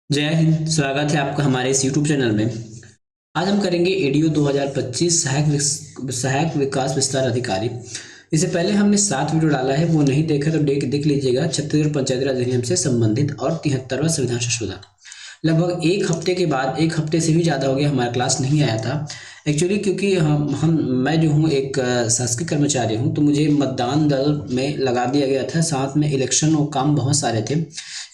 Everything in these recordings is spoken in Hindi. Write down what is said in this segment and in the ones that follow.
जय हिंद। स्वागत है आपका हमारे इस YouTube चैनल में। आज हम करेंगे एडीओ 2025 सहायक विकास विस्तार अधिकारी। इससे पहले हमने 7 वीडियो डाला है, वो नहीं देखा तो देख लीजिएगा। छत्तीसगढ़ पंचायती राज अधिनियम से संबंधित और 73वां संविधान संशोधन। लगभग एक हफ्ते के बाद, एक हफ्ते से भी ज़्यादा हो गया, हमारा क्लास नहीं आया था एक्चुअली, क्योंकि हम मैं जो हूँ एक शासकीय कर्मचारी हूँ, तो मुझे मतदान दल में लगा दिया गया था। साथ में इलेक्शन और काम बहुत सारे थे,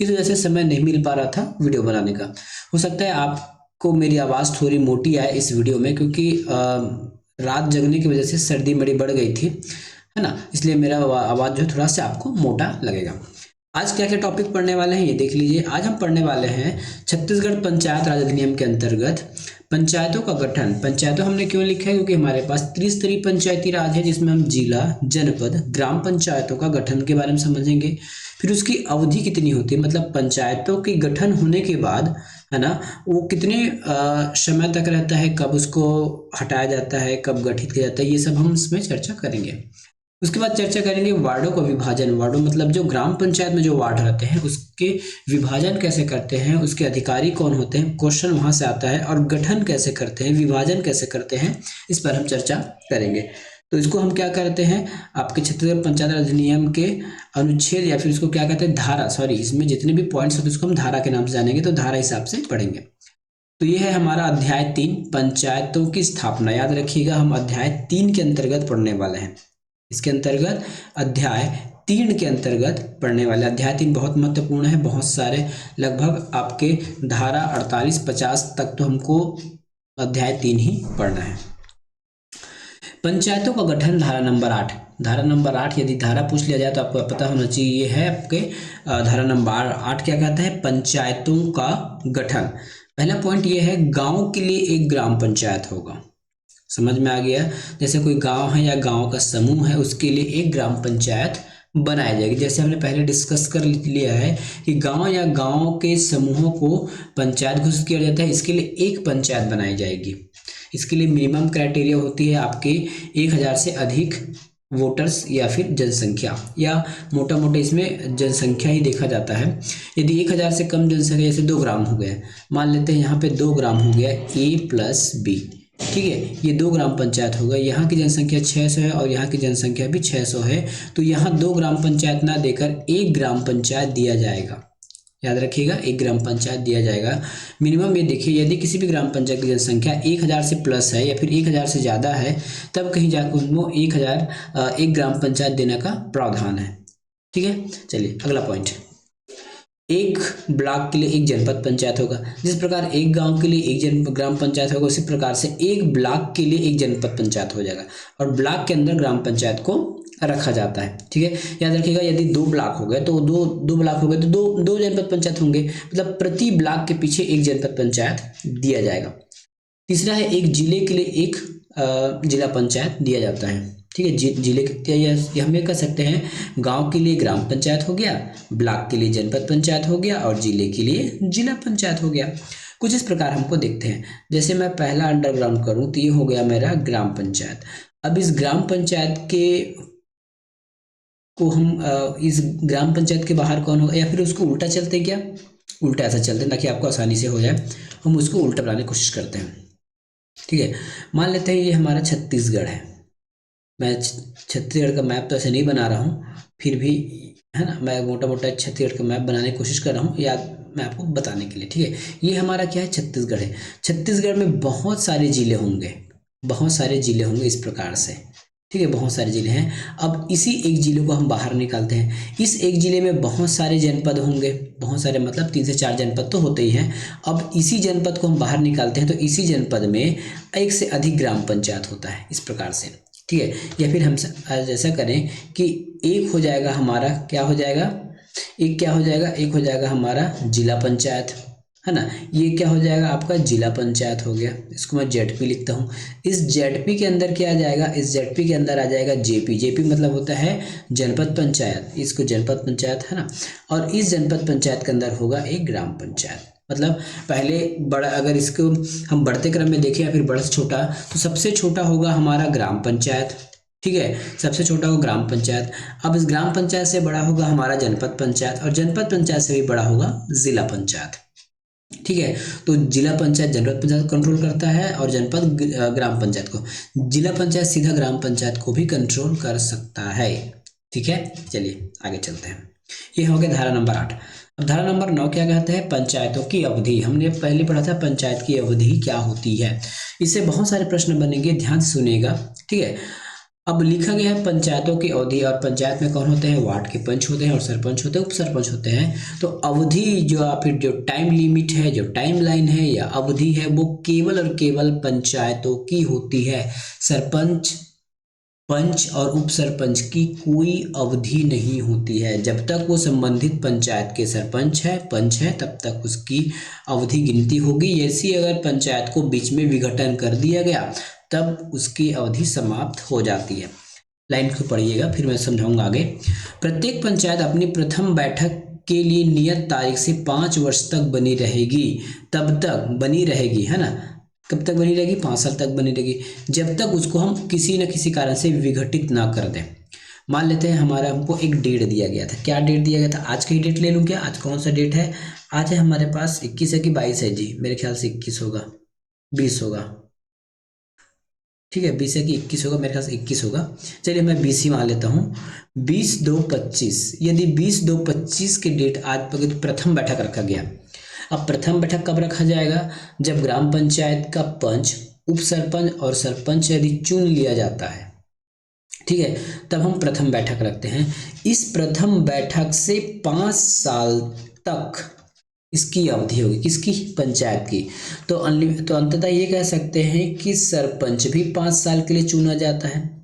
इस वजह से समय नहीं मिल पा रहा था वीडियो बनाने का। हो सकता है आपको मेरी आवाज़ थोड़ी मोटी आए इस वीडियो में, क्योंकि रात जगने की वजह से सर्दी मेरी बढ़ गई थी, है ना। इसलिए मेरा आवाज़ जो थोड़ा सा आपको मोटा लगेगा। आज क्या क्या टॉपिक पढ़ने वाले हैं ये देख लीजिए। आज हम पढ़ने वाले हैं छत्तीसगढ़ पंचायत राज अधिनियम के अंतर्गत पंचायतों का गठन। पंचायतों हमने क्यों लिखा है, क्योंकि हमारे पास त्रिस्तरीय पंचायती राज है, जिसमें हम जिला, जनपद, ग्राम पंचायतों का गठन के बारे में समझेंगे। फिर उसकी अवधि कितनी होती है, मतलब पंचायतों की गठन होने के बाद, है ना, वो कितने समय तक रहता है, कब उसको हटाया जाता है, कब गठित किया जाता है, ये सब हम इसमें चर्चा करेंगे। उसके बाद चर्चा करेंगे वार्डों का विभाजन। वार्डों मतलब जो ग्राम पंचायत में जो वार्ड रहते हैं उसके विभाजन कैसे करते हैं, उसके अधिकारी कौन होते हैं, क्वेश्चन वहां से आता है। और गठन कैसे करते हैं, विभाजन कैसे करते हैं, इस पर हम चर्चा करेंगे। तो इसको हम क्या करते हैं, आपके छत्तीसगढ़ पंचायत राज अधिनियम के अनुच्छेद या फिर इसको क्या कहते हैं, धारा, सॉरी, इसमें जितने भी पॉइंट्स होते हैं उसको हम धारा के नाम से जानेंगे, तो धारा हिसाब से पढ़ेंगे। तो ये है हमारा अध्याय 3, पंचायतों की स्थापना। याद रखिएगा, हम अध्याय 3 के अंतर्गत पढ़ने वाले हैं। इसके अंतर्गत अध्याय 3 के अंतर्गत पढ़ने वाले। अध्याय 3 बहुत महत्वपूर्ण है, बहुत सारे, लगभग आपके धारा 48-50 तक तो हमको अध्याय 3 ही पढ़ना है। पंचायतों का गठन, धारा नंबर 8। धारा नंबर 8, यदि धारा पूछ लिया जाए तो आपको पता होना चाहिए, ये है आपके धारा नंबर 8 क्या कहता है, पंचायतों का गठन। पहला पॉइंट ये है, गांव के लिए एक ग्राम पंचायत होगा। समझ में आ गया। जैसे कोई गांव है या गांव का समूह है, उसके लिए एक ग्राम पंचायत बनाई जाएगी। जैसे हमने पहले डिस्कस कर लिया है कि गांव या गांव के समूहों को पंचायत घोषित किया जाता है, इसके लिए एक पंचायत बनाई जाएगी। इसके लिए मिनिमम क्राइटेरिया होती है आपके 1000 से अधिक वोटर्स या फिर जनसंख्या, या मोटा मोटा इसमें जनसंख्या ही देखा जाता है। यदि 1000 से कम जनसंख्या, जैसे 2 ग्राम हो गया, मान लेते हैं यहाँ पे 2 ग्राम हो गया, A+B, ठीक है, ये 2 ग्राम पंचायत होगा। यहाँ की जनसंख्या 600 है और यहाँ की जनसंख्या भी 600 है, तो यहाँ 2 ग्राम पंचायत ना देकर 1 ग्राम पंचायत दिया जाएगा। याद रखिएगा, 1 ग्राम पंचायत दिया जाएगा। मिनिमम ये देखिए, यदि किसी भी ग्राम पंचायत की जनसंख्या 1000 से प्लस है या फिर 1000 से ज़्यादा है, तब कहीं जाकर उनको 1 ग्राम पंचायत देने का प्रावधान है। ठीक है, चलिए अगला पॉइंट। एक ब्लॉक के लिए एक जनपद पंचायत होगा। जिस प्रकार एक गांव के लिए एक ग्राम पंचायत होगा, उसी प्रकार से एक ब्लॉक के लिए एक जनपद पंचायत हो जाएगा, और ब्लॉक के अंदर ग्राम पंचायत को रखा जाता है। ठीक है, याद रखिएगा, यदि 2 ब्लॉक हो गए तो दो ब्लॉक हो गए तो दो जनपद पंचायत होंगे, मतलब प्रति ब्लॉक के पीछे एक जनपद पंचायत दिया जाएगा। तीसरा है, एक जिले के लिए एक जिला पंचायत दिया जाता है। ठीक है, जिले के, या हम ये कह सकते हैं, गांव के लिए ग्राम पंचायत हो गया, ब्लॉक के लिए जनपद पंचायत हो गया, और जिले के लिए जिला पंचायत हो गया। कुछ इस प्रकार हमको देखते हैं। जैसे मैं पहला अंडरग्राउंड करूं तो ये हो गया मेरा ग्राम पंचायत। अब इस ग्राम पंचायत के को हम इस ग्राम पंचायत के बाहर कौन होगा, या फिर उसको उल्टा चलते हैं क्या, उल्टा ऐसा चलते हैं ताकि आपको आसानी से हो जाए। हम उसको उल्टा बनाने की कोशिश करते हैं। ठीक है, मान लेते हैं ये हमारा छत्तीसगढ़ है। मैं छत्तीसगढ़ का मैप तो ऐसे नहीं बना रहा हूँ, फिर भी, है ना, मैं मोटा मोटा छत्तीसगढ़ का मैप बनाने की कोशिश कर रहा हूँ, याद मैं आपको बताने के लिए। ठीक है, ये हमारा क्या है, छत्तीसगढ़ है। छत्तीसगढ़ में बहुत सारे जिले होंगे, बहुत सारे जिले होंगे इस प्रकार से। ठीक है, बहुत सारे जिले हैं। अब इसी एक जिले को हम बाहर निकालते हैं। इस एक जिले में बहुत सारे जनपद होंगे, बहुत सारे मतलब 3 से 4 जनपद तो होते ही हैं। अब इसी जनपद को हम बाहर निकालते हैं, तो इसी जनपद में 1 से अधिक ग्राम पंचायत होता है, इस प्रकार से। ठीक है, या फिर हम जैसा करें कि एक हो जाएगा हमारा, क्या हो जाएगा, एक क्या हो जाएगा, एक हो जाएगा हमारा जिला पंचायत, है ना। ये क्या हो जाएगा, आपका जिला पंचायत हो गया। इसको मैं जेडपी लिखता हूँ। इस जेडपी के अंदर क्या आ जाएगा, इस जेडपी के अंदर आ जाएगा जेपी। जेपी मतलब होता है जनपद पंचायत, इसको जनपद पंचायत, है ना। और इस जनपद पंचायत के अंदर होगा एक ग्राम पंचायत। मतलब पहले बड़ा, अगर इसको हम बढ़ते क्रम में देखें या फिर बड़ा से छोटा, तो सबसे छोटा होगा हमारा ग्राम पंचायत। ठीक है, सबसे छोटा होगा ग्राम पंचायत। अब इस ग्राम पंचायत से बड़ा होगा हमारा जनपद पंचायत, और जनपद पंचायत से भी बड़ा होगा जिला पंचायत। ठीक है। तो जिला पंचायत जनपद पंचायत कंट्रोल करता है और जनपद ग्राम पंचायत को। जिला पंचायत सीधा ग्राम पंचायत को भी कंट्रोल कर सकता है। ठीक है, चलिए आगे चलते हैं। ये हो गया धारा नंबर 8। अब धारा नंबर 9 क्या कहता है? पंचायतों की अवधि। हमने पहले पढ़ा था पंचायत की अवधि क्या होती है। इससे बहुत सारे प्रश्न बनेंगे, ध्यान से सुनिएगा। ठीक है, अब लिखा गया है पंचायतों की अवधि, और पंचायत में कौन होते हैं? वार्ड के पंच होते हैं और सरपंच होते हैं, उप सरपंच होते हैं। तो अवधि जो फिर जो टाइम लिमिट है, जो टाइम लाइन है या अवधि है, वो केवल और केवल पंचायतों की होती है। सरपंच, पंच और उप सरपंच की कोई अवधि नहीं होती है। जब तक वो संबंधित पंचायत के सरपंच है, पंच है, तब तक उसकी अवधि गिनती होगी। ऐसी अगर पंचायत को बीच में विघटन कर दिया गया तब उसकी अवधि समाप्त हो जाती है। लाइन को पढ़िएगा, फिर मैं समझाऊंगा आगे। प्रत्येक पंचायत अपनी प्रथम बैठक के लिए नियत तारीख से 5 वर्ष तक बनी रहेगी। तब तक बनी रहेगी, है ना? कब तक बनी रहेगी? 5 साल तक बनी रहेगी, जब तक उसको हम किसी न किसी कारण से विघटित ना कर दें। मान लेते हैं हमको एक डेट दिया गया था। क्या डेट दिया गया था? आज का ही डेट ले लूँ क्या? आज कौन सा डेट है? आज है हमारे पास 21 है कि 22 है जी? मेरे ख्याल से 21 होगा, 20 होगा। ठीक है, 20 है कि 21 होगा? मेरे ख्याल से 21 होगा। चलिए मैं 20 ही मान लेता हूँ। 20/2/25, यदि 20/2/25 के डेट आज प्रथम बैठक रखा गया। अब प्रथम बैठक कब रखा जाएगा? जब ग्राम पंचायत का पंच, उप सरपंच और सरपंच यदि चुन लिया जाता है, ठीक है, तब हम प्रथम बैठक रखते हैं। इस प्रथम बैठक से 5 साल तक इसकी अवधि होगी। किसकी? पंचायत की। तो अंततः ये कह सकते हैं कि सरपंच भी 5 साल के लिए चुना जाता है,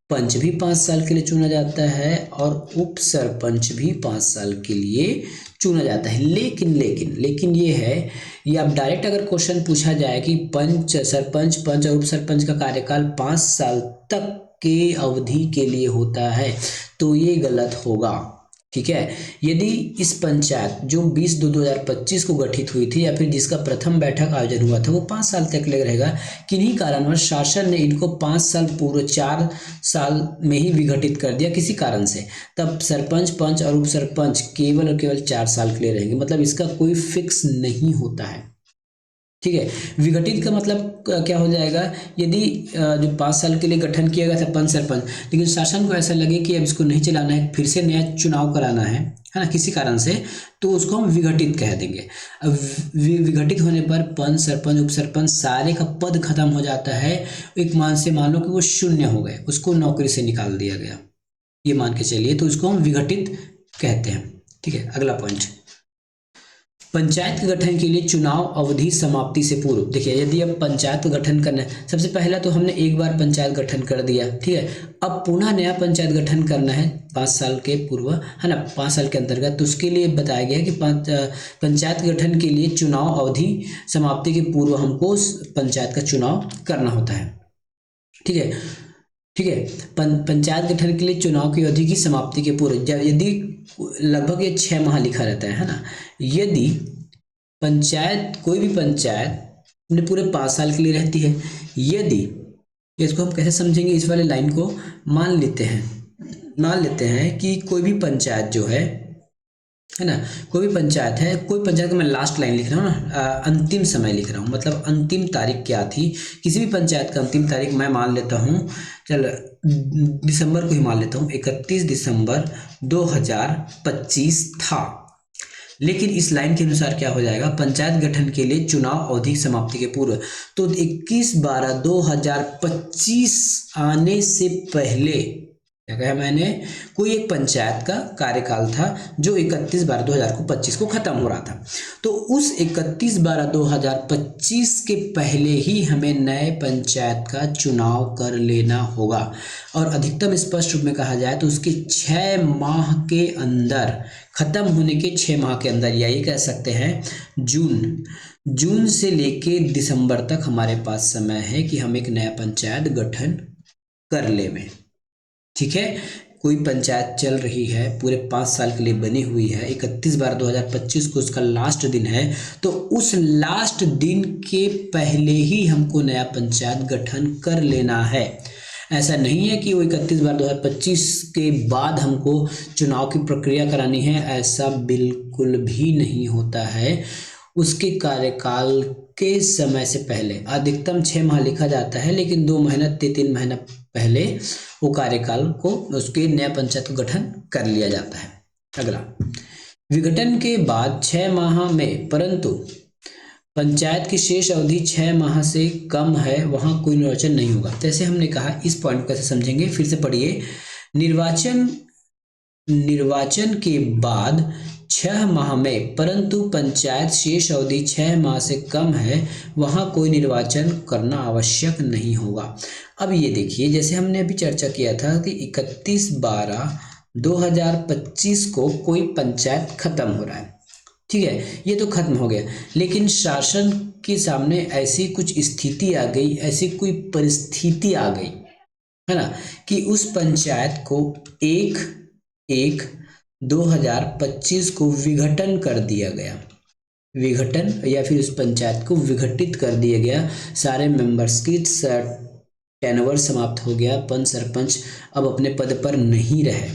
पंच भी 5 साल के लिए चुना जाता है और उप सरपंच भी 5 साल के लिए चुना जाता है। लेकिन ये है, ये अब डायरेक्ट अगर क्वेश्चन पूछा जाए कि पंच, सरपंच, पंच और उप सरपंच का कार्यकाल 5 साल तक के अवधि के लिए होता है, तो ये गलत होगा। ठीक है, यदि इस पंचायत जो 20/2/2025 को गठित हुई थी या फिर जिसका प्रथम बैठक आयोजन हुआ था, वो 5 साल तक ले रहेगा, किन्हीं कारणवश शासन ने इनको 5 साल पूर्व 4 साल में ही विघटित कर दिया किसी कारण से, तब सरपंच, पंच और उप सरपंच केवल और केवल 4 साल के लिए रहेंगे। मतलब इसका कोई फिक्स नहीं होता है। ठीक है, विघटित का मतलब क्या हो जाएगा? यदि जो 5 साल के लिए गठन किया गया था पंच सरपंच, लेकिन शासन को ऐसा लगे कि अब इसको नहीं चलाना है, फिर से नया चुनाव कराना है ना, किसी कारण से, तो उसको हम विघटित कह देंगे। अब विघटित होने पर पंच, सरपंच, उप सरपंच सारे का पद खत्म हो जाता है। एक मान लो कि वो शून्य हो गए, उसको नौकरी से निकाल दिया गया, ये मान के चलिए, तो उसको हम विघटित कहते हैं। ठीक है, अगला पॉइंट, पंचायत के गठन के लिए चुनाव अवधि समाप्ति से पूर्व। देखिए, यदि अब पंचायत का गठन करना है, सबसे पहला तो हमने एक बार पंचायत गठन कर दिया, ठीक है, अब पुनः नया पंचायत गठन करना है 5 साल के पूर्व, है ना, 5 साल के अंतर्गत, तो उसके लिए बताया गया कि पंचायत गठन के लिए चुनाव अवधि समाप्ति के पूर्व हमको पंचायत का चुनाव करना होता है। ठीक है, ठीक है, पंचायत गठन के लिए चुनाव की अवधि की समाप्ति के पूर्व, यदि लगभग ये 6 माह लिखा रहता है ना, यदि पंचायत, कोई भी पंचायत पूरे 5 साल के लिए रहती है, यदि, इसको हम कैसे समझेंगे, इस वाले लाइन को मान लेते हैं कि कोई भी पंचायत जो है ना, कोई भी पंचायत है, कोई पंचायत का मैं लास्ट लाइन लिख रहा हूँ ना, अंतिम समय लिख रहा हूँ, मतलब अंतिम तारीख क्या थी, किसी भी पंचायत का अंतिम तारीख मैं मान लेता हूँ, चल दिसंबर को ही मान लेता हूँ, 31 दिसंबर 2025 था। लेकिन इस लाइन के अनुसार क्या हो जाएगा, पंचायत गठन के लिए चुनाव अवधि समाप्ति के पूर्व, तो 21/12/2025 आने से पहले, क्या कहा मैंने, कोई एक पंचायत का कार्यकाल था जो 31/12/2025 को खत्म हो रहा था, तो उस 31/12/2025 के पहले ही हमें नए पंचायत का चुनाव कर लेना होगा। और अधिकतम स्पष्ट रूप में कहा जाए तो उसके 6 माह के अंदर, खत्म होने के 6 माह के अंदर, या ये कह सकते हैं जून से लेके दिसंबर तक हमारे पास समय है कि हम एक नया पंचायत गठन कर ले में। ठीक है, कोई पंचायत चल रही है, पूरे 5 साल के लिए बनी हुई है, 31/12/2025 को उसका लास्ट दिन है, तो उस लास्ट दिन के पहले ही हमको नया पंचायत गठन कर लेना है। ऐसा नहीं है कि वो 31/12/2025 के बाद हमको चुनाव की प्रक्रिया करानी है, ऐसा बिल्कुल भी नहीं होता है। उसके कार्यकाल के समय से पहले, अधिकतम 6 माह लिखा जाता है, लेकिन 2 महीना 3 महीना पहले वो कार्यकाल को उसके नया पंचायत का गठन कर लिया जाता है। अगला, विघटन के बाद 6 माह में परंतु पंचायत की शेष अवधि 6 माह से कम है, वहां कोई निर्वाचन नहीं होगा। जैसे हमने कहा, इस पॉइंट को कैसे समझेंगे, फिर से पढ़िए। निर्वाचन के बाद 6 माह में परंतु पंचायत शेष अवधि 6 माह से कम है, वहां कोई निर्वाचन करना आवश्यक नहीं होगा। अब ये देखिए, जैसे हमने अभी चर्चा किया था कि 31/12/2025 को कोई पंचायत खत्म हो रहा है, ठीक है, ये तो खत्म हो गया, लेकिन शासन के सामने ऐसी कुछ स्थिति आ गई, ऐसी कोई परिस्थिति आ गई है ना, कि उस पंचायत को 1/1/2025 को विघटन कर दिया गया। विघटन या फिर उस पंचायत को विघटित कर दिया गया, सारे मेंबर्स की टेनवर समाप्त हो गया, पंच सरपंच अब अपने पद पर नहीं रहे।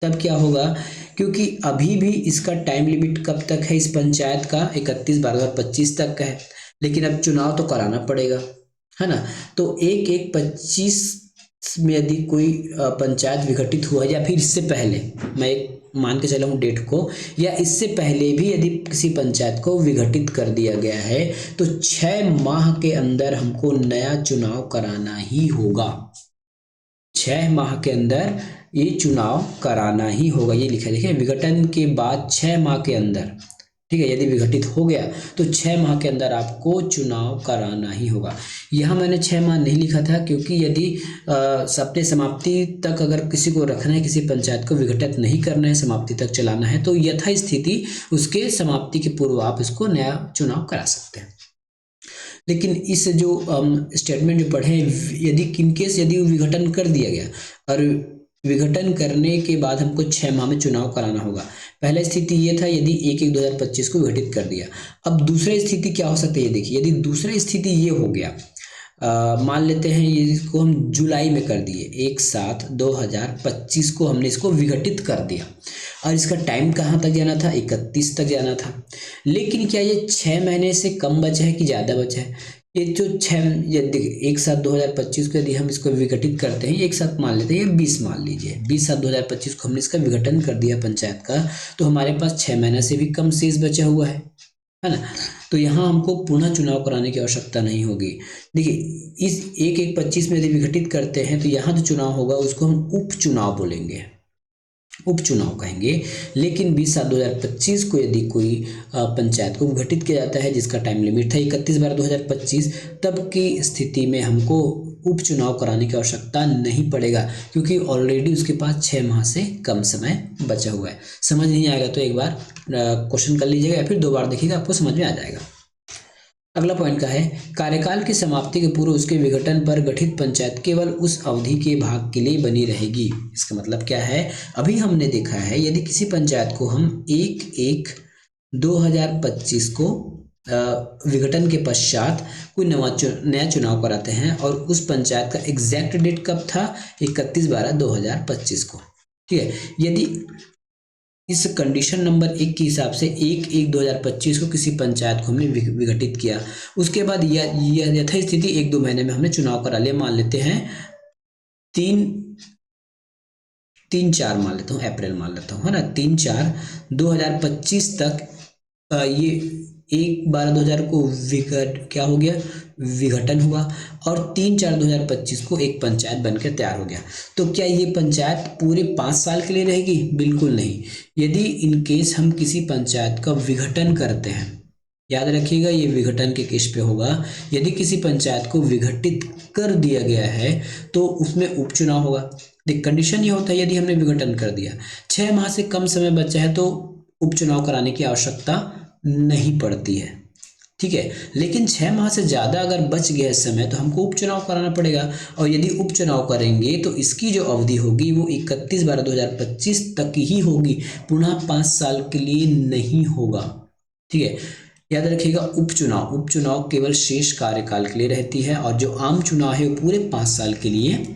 तब क्या होगा, क्योंकि अभी भी इसका टाइम लिमिट कब तक है इस पंचायत का, 31/12/25 तक का है, लेकिन अब चुनाव तो कराना पड़ेगा, है ना। तो 1/1/25 में यदि कोई पंचायत विघटित हुआ, या फिर इससे पहले, मैं एक मान के चला हूँ डेट को, या इससे पहले भी यदि किसी पंचायत को विघटित कर दिया गया है, तो 6 माह के अंदर हमको नया चुनाव कराना ही होगा। 6 माह के अंदर ये चुनाव कराना ही होगा, ये लिखा है, देखिए, विघटन के बाद 6 माह के अंदर, ठीक है, यदि विघटित हो गया तो 6 माह के अंदर आपको चुनाव कराना ही होगा। यहाँ मैंने 6 माह नहीं लिखा था, क्योंकि यदि अपने समाप्ति तक अगर किसी को रखना है, किसी पंचायत को विघटित नहीं करना है, समाप्ति तक चलाना है, तो यथास्थिति उसके समाप्ति के पूर्व आप इसको नया चुनाव करा सकते हैं। लेकिन इस जो स्टेटमेंट जो पढ़े, यदि इनकेस यदि विघटन कर दिया गया और विघटन करने के बाद हमको 6 माह में चुनाव कराना होगा। पहला स्थिति ये था, यदि 1/1/2025 को विघटित कर दिया। अब दूसरा स्थिति क्या हो सकता है, ये देखिए, यदि दूसरा स्थिति ये हो गया, मान लेते हैं ये, इसको हम जुलाई में कर दिए, 1/7/2025 को हमने इसको विघटित कर दिया, और इसका टाइम कहाँ तक जाना था, 31 तक जाना था। लेकिन क्या ये 6 महीने से कम बचा है कि ज़्यादा बचा है, ये जो 1/7/2025 को यदि हम इसको विघटित करते हैं, एक साथ मान लेते हैं, ये 20 मान लीजिए, 20/7/2025 को हमने इसका विघटन कर दिया पंचायत का, तो हमारे पास 6 महीने से भी कम शेष बचा हुआ है ना। तो यहाँ हमको पुनः चुनाव कराने की आवश्यकता नहीं होगी। देखिए, इस 1/1/25 में यदि विघटित करते हैं, तो यहाँ जो चुनाव होगा उसको हम उपचुनाव बोलेंगे, उपचुनाव कहेंगे। लेकिन 20/7/2025 को यदि कोई पंचायत को विघटित किया जाता है, जिसका टाइम लिमिट था 31/12/2025, तब की स्थिति में हमको उपचुनाव कराने की आवश्यकता नहीं पड़ेगा, क्योंकि ऑलरेडी उसके पास 6 माह से कम समय बचा हुआ है। समझ नहीं आएगा तो एक बार क्वेश्चन कर लीजिएगा, या फिर 2 बार देखिएगा, आपको समझ में आ जाएगा। अगला पॉइंट का है, कार्यकाल की समाप्ति के पूर्व उसके विघटन पर गठित पंचायत केवल उस अवधि के भाग के लिए बनी रहेगी। इसका मतलब क्या है, अभी हमने देखा है, यदि किसी पंचायत को हम 1/1/2025 को विघटन के पश्चात कोई नया चुनाव कराते हैं, और उस पंचायत का एग्जैक्ट डेट कब था, 31/12/2025 को, ठीक है। यदि इस कंडीशन नंबर 1 के हिसाब से 1/1/2025 को किसी पंचायत को हमने विघटित किया, उसके बाद यथास्थिति 1-2 महीने में हमने चुनाव करा लिया, मान लेते हैं 3-4 मान लेता हूँ, अप्रैल मान लेता हूँ, है ना, 3-4/2025 तक ये 1/12/2000 को क्या हो गया, विघटन हुआ, और 3-4/2025 को एक पंचायत बनकर तैयार हो गया। तो क्या ये पंचायत पूरे 5 साल के लिए रहेगी? बिल्कुल नहीं। यदि इनकेस हम किसी पंचायत का विघटन करते हैं, याद रखिएगा ये विघटन के केस पे होगा, यदि किसी पंचायत को विघटित कर दिया गया है तो उसमें उपचुनाव होगा। देख, कंडीशन ये होता है, यदि हमने विघटन कर दिया, 6 माह से कम समय बचा है, तो उपचुनाव कराने की आवश्यकता नहीं पड़ती है, ठीक है। लेकिन 6 माह से ज़्यादा अगर बच गया समय, तो हमको उपचुनाव कराना पड़ेगा, और यदि उपचुनाव करेंगे तो इसकी जो अवधि होगी वो 31/12/2025 तक ही होगी, पुनः 5 साल के लिए नहीं होगा, ठीक है। याद रखिएगा, उपचुनाव केवल शेष कार्यकाल के लिए रहती है, और जो आम चुनाव है वो पूरे 5 साल के लिए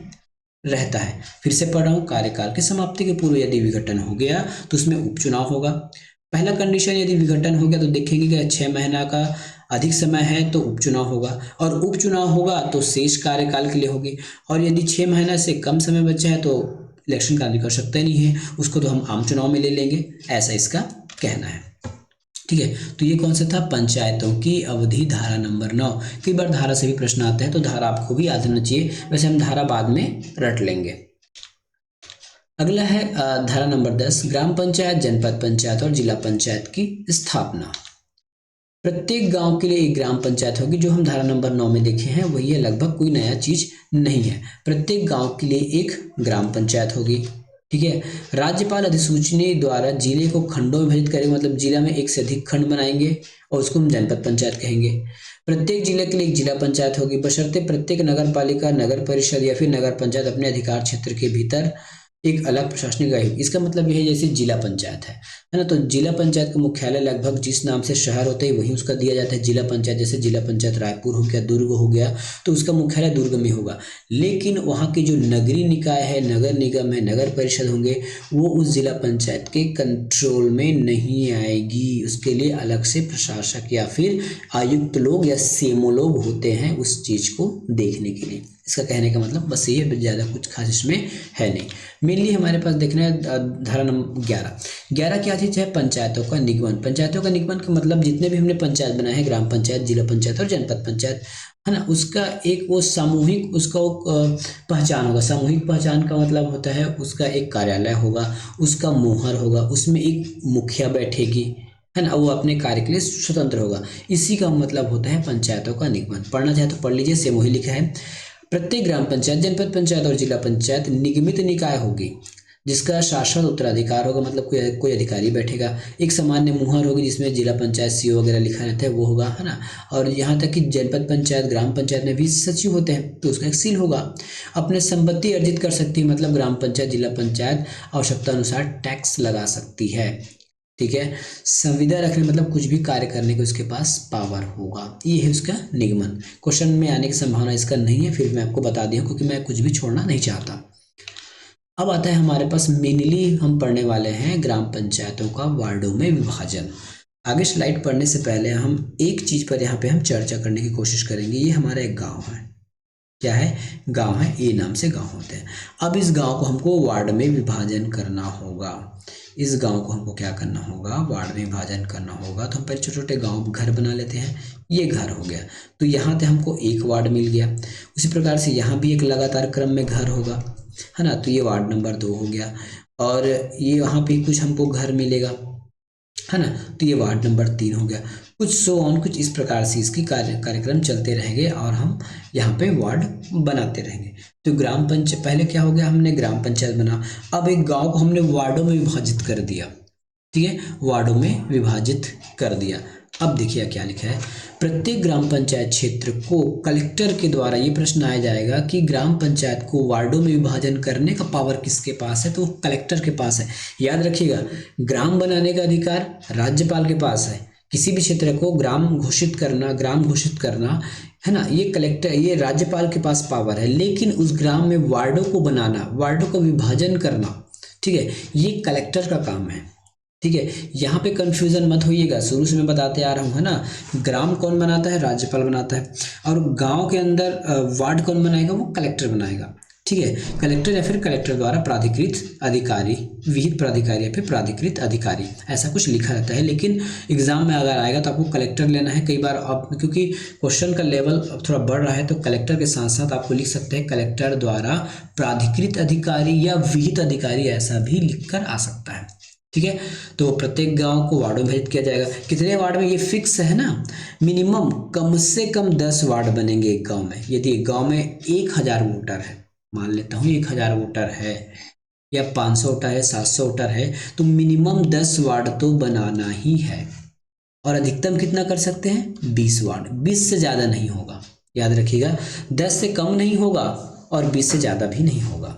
रहता है। फिर से पढ़ रहा हूँ, कार्यकाल की समाप्ति के पूर्व यदि विघटन हो गया तो उसमें उपचुनाव होगा, पहला कंडीशन यदि विघटन हो गया तो देखेंगे कि 6 महीना का अधिक समय है तो उपचुनाव होगा, और उपचुनाव होगा तो शेष कार्यकाल के लिए होगी, और यदि 6 महीना से कम समय बचा है तो इलेक्शन का अधिकार सकता ही नहीं है, उसको तो हम आम चुनाव में ले लेंगे, ऐसा इसका कहना है। ठीक है, तो ये कौन सा था, पंचायतों की अवधि, धारा नंबर 9। कई बार धारा से भी प्रश्न आते हैं तो धारा आपको भी याद रहना चाहिए, वैसे हम धारा बाद में रट लेंगे। अगला है धारा नंबर 10, ग्राम पंचायत, जनपद पंचायत और जिला पंचायत की स्थापना। प्रत्येक गांव के लिए एक ग्राम पंचायत होगी, जो हम धारा नंबर 9 में देखे हैं वही है, लगभग कोई नया चीज नहीं है। प्रत्येक गांव के लिए एक ग्राम पंचायत होगी। ठीक है, राज्यपाल अधिसूचना द्वारा जिले को खंडों में विभाजित करेंगे, मतलब जिला में एक से अधिक खंड बनाएंगे और उसको हम जनपद पंचायत कहेंगे। प्रत्येक जिले के लिए एक जिला पंचायत होगी, बशर्ते प्रत्येक नगर पालिका, नगर परिषद या फिर नगर पंचायत अपने अधिकार क्षेत्र के भीतर एक अलग प्रशासनिक आयोग। इसका मतलब यह है जैसे जिला पंचायत है ना, तो जिला पंचायत का मुख्यालय लगभग जिस नाम से शहर होता है वहीं उसका दिया जाता है जिला पंचायत। जैसे जिला पंचायत रायपुर हो गया, दुर्ग हो गया, तो उसका मुख्यालय दुर्ग में होगा। लेकिन वहाँ की जो नगरीय निकाय है, नगर निगम है, नगर परिषद होंगे, वो उस जिला पंचायत के कंट्रोल में नहीं आएगी। उसके लिए अलग से प्रशासक या फिर आयुक्त लोग या सीएमओ लोग होते हैं उस चीज को देखने के लिए। इसका कहने का मतलब बस ये है, ज़्यादा कुछ खास इसमें है नहीं। मेनली हमारे पास देखना है धारा नंबर 11 क्या चीज़ है, पंचायतों का निगमन। पंचायतों का निगमन का मतलब जितने भी हमने पंचायत बनाए हैं, ग्राम पंचायत, जिला पंचायत और जनपद पंचायत, है ना, उसका एक वो सामूहिक उसका पहचान होगा। सामूहिक पहचान का मतलब होता है उसका एक कार्यालय होगा, उसका मोहर होगा, उसमें एक मुखिया बैठेगी, है ना, वो अपने कार्य के लिए स्वतंत्र होगा। इसी का मतलब होता है पंचायतों का निगमन। पढ़ना चाहे तो पढ़ लीजिए, सेम वही लिखा है। प्रत्येक ग्राम पंचायत, जनपद पंचायत और जिला पंचायत निगमित निकाय होगी जिसका शासन उत्तराधिकार होगा, मतलब कोई अधिकारी बैठेगा। एक सामान्य मुहर होगी जिसमें जिला पंचायत सीओ वगैरह लिखा रहता है, वो होगा, है ना। और यहाँ तक कि जनपद पंचायत, ग्राम पंचायत में भी सचिव होते हैं तो उसका एक सील होगा। अपने संपत्ति अर्जित कर सकती है, मतलब ग्राम पंचायत, जिला पंचायत आवश्यकता अनुसार टैक्स लगा सकती है। ठीक है, संविदा रखने मतलब कुछ भी कार्य करने के उसके पास पावर होगा। ये है उसका निगमन। क्वेश्चन में आने की संभावना इसका नहीं है, फिर मैं आपको बता दिया क्योंकि मैं कुछ भी छोड़ना नहीं चाहता। अब आता है हमारे पास मेनली हम पढ़ने वाले हैं ग्राम पंचायतों का वार्डों में विभाजन। आगे स्लाइड पढ़ने से पहले हम एक चीज पर यहाँ पे हम चर्चा करने की कोशिश करेंगे। ये हमारा एक गाँव है, क्या है, गांव है, ए नाम से गांव होते हैं। अब इस गांव को हमको वार्ड में विभाजन करना होगा। इस गांव को हमको क्या करना होगा, वार्ड में विभाजन करना होगा। तो हम पहले छोटे छोटे गांव घर बना लेते हैं। ये घर हो गया, तो यहाँ से हमको एक वार्ड मिल गया। उसी प्रकार से यहाँ भी एक लगातार क्रम में घर होगा, है ना, तो ये वार्ड नंबर 2 हो गया। और ये यहाँ पे कुछ हमको घर मिलेगा, है ना, तो ये वार्ड नंबर 3 हो गया। कुछ सो ऑन, कुछ इस प्रकार से इसकी कार्यक्रम चलते रहेंगे और हम यहाँ पे वार्ड बनाते रहेंगे। तो ग्राम पंचायत पहले क्या हो गया, हमने ग्राम पंचायत बना। अब एक गांव को हमने वार्डों में विभाजित कर दिया। ठीक है, वार्डों में विभाजित कर दिया। अब देखिए क्या लिखा है, प्रत्येक ग्राम पंचायत क्षेत्र को कलेक्टर के द्वारा, ये प्रश्न आया जाएगा कि ग्राम पंचायत को वार्डों में विभाजन करने का पावर किसके पास है, तो कलेक्टर के पास है। याद रखिएगा, ग्राम बनाने का अधिकार राज्यपाल के पास है। किसी भी क्षेत्र को ग्राम घोषित करना, है ना, ये कलेक्टर, ये राज्यपाल के पास पावर है। लेकिन उस ग्राम में वार्डों को बनाना, वार्डों का विभाजन करना, ठीक है, ये कलेक्टर का काम है। ठीक है, यहाँ पे कंफ्यूजन मत होइएगा, शुरू से मैं बताते आ रहा हूँ, है ना। ग्राम कौन बनाता है, राज्यपाल बनाता है, और गांव के अंदर वार्ड कौन बनाएगा, वो कलेक्टर बनाएगा। ठीक है, कलेक्टर या फिर कलेक्टर द्वारा प्राधिकृत अधिकारी, विहित प्राधिकारी या फिर प्राधिकृत अधिकारी, ऐसा कुछ लिखा रहता है। लेकिन एग्जाम में अगर आएगा तो आपको कलेक्टर लेना है। कई बार आप, क्योंकि क्वेश्चन का लेवल थोड़ा बढ़ रहा है, तो कलेक्टर के साथ साथ आपको लिख सकते हैं कलेक्टर द्वारा प्राधिकृत अधिकारी या विहित अधिकारी, ऐसा भी लिखकर आ सकता है। ठीक है, तो प्रत्येक गांव को वार्डों में विभाजित किया जाएगा। कितने वार्ड में, ये फिक्स है ना, मिनिमम कम से कम 10 वार्ड बनेंगे एक गांव में। यदि एक गांव में 1000 वोटर है, मान लेता हूँ 1000 वोटर है, या 500 वोटर है, 700 वोटर है, तो मिनिमम 10 वार्ड तो बनाना ही है। और अधिकतम कितना कर सकते हैं, 20 वार्ड, 20 से ज्यादा नहीं होगा। याद रखिएगा, 10 से कम नहीं होगा और 20 से ज्यादा भी नहीं होगा।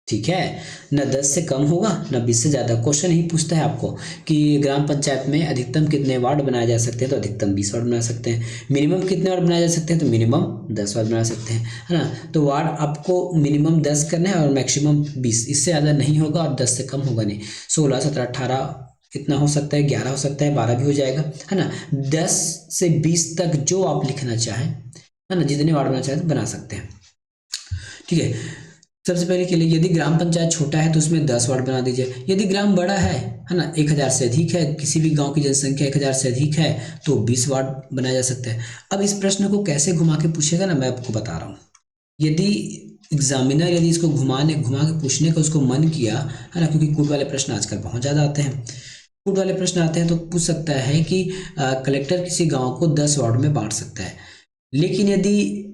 ठीक है, न 10 से कम होगा न 20 से ज्यादा। क्वेश्चन ही पूछता है आपको कि ग्राम पंचायत में अधिकतम कितने वार्ड बनाए जा सकते हैं, तो अधिकतम 20 वार्ड बना सकते हैं। मिनिमम कितने वार्ड बनाए जा सकते हैं, तो मिनिमम 10 वार्ड बना सकते हैं, है ना। तो वार्ड आपको मिनिमम 10 करना है और मैक्सिमम 20, इससे ज़्यादा नहीं होगा और 10 से कम होगा नहीं। 16, 17, 18 कितना हो सकता है, 11 हो सकता है, 12 भी हो जाएगा, है ना। 10 से 20 तक जो आप लिखना चाहें, है ना, जितने वार्ड बनाना चाहें तो बना सकते हैं। ठीक है, सबसे पहले के लिए यदि ग्राम पंचायत छोटा है तो उसमें 10 वार्ड बना दीजिए। यदि ग्राम बड़ा है ना, 1000 से अधिक है, किसी भी गांव की जनसंख्या 1000 से अधिक है तो 20 वार्ड बनाया जा सकता है। अब इस प्रश्न को कैसे घुमा के पूछेगा ना, मैं आपको बता रहा हूँ। यदि एग्जामिनर यदि इसको घुमा के पूछने का उसको मन किया, है ना, क्योंकि कूट वाले प्रश्न आजकल बहुत ज़्यादा आते हैं, कूट वाले प्रश्न आते हैं तो पूछ सकता है कि कलेक्टर किसी गांव को 10 वार्ड में बांट सकता है। लेकिन यदि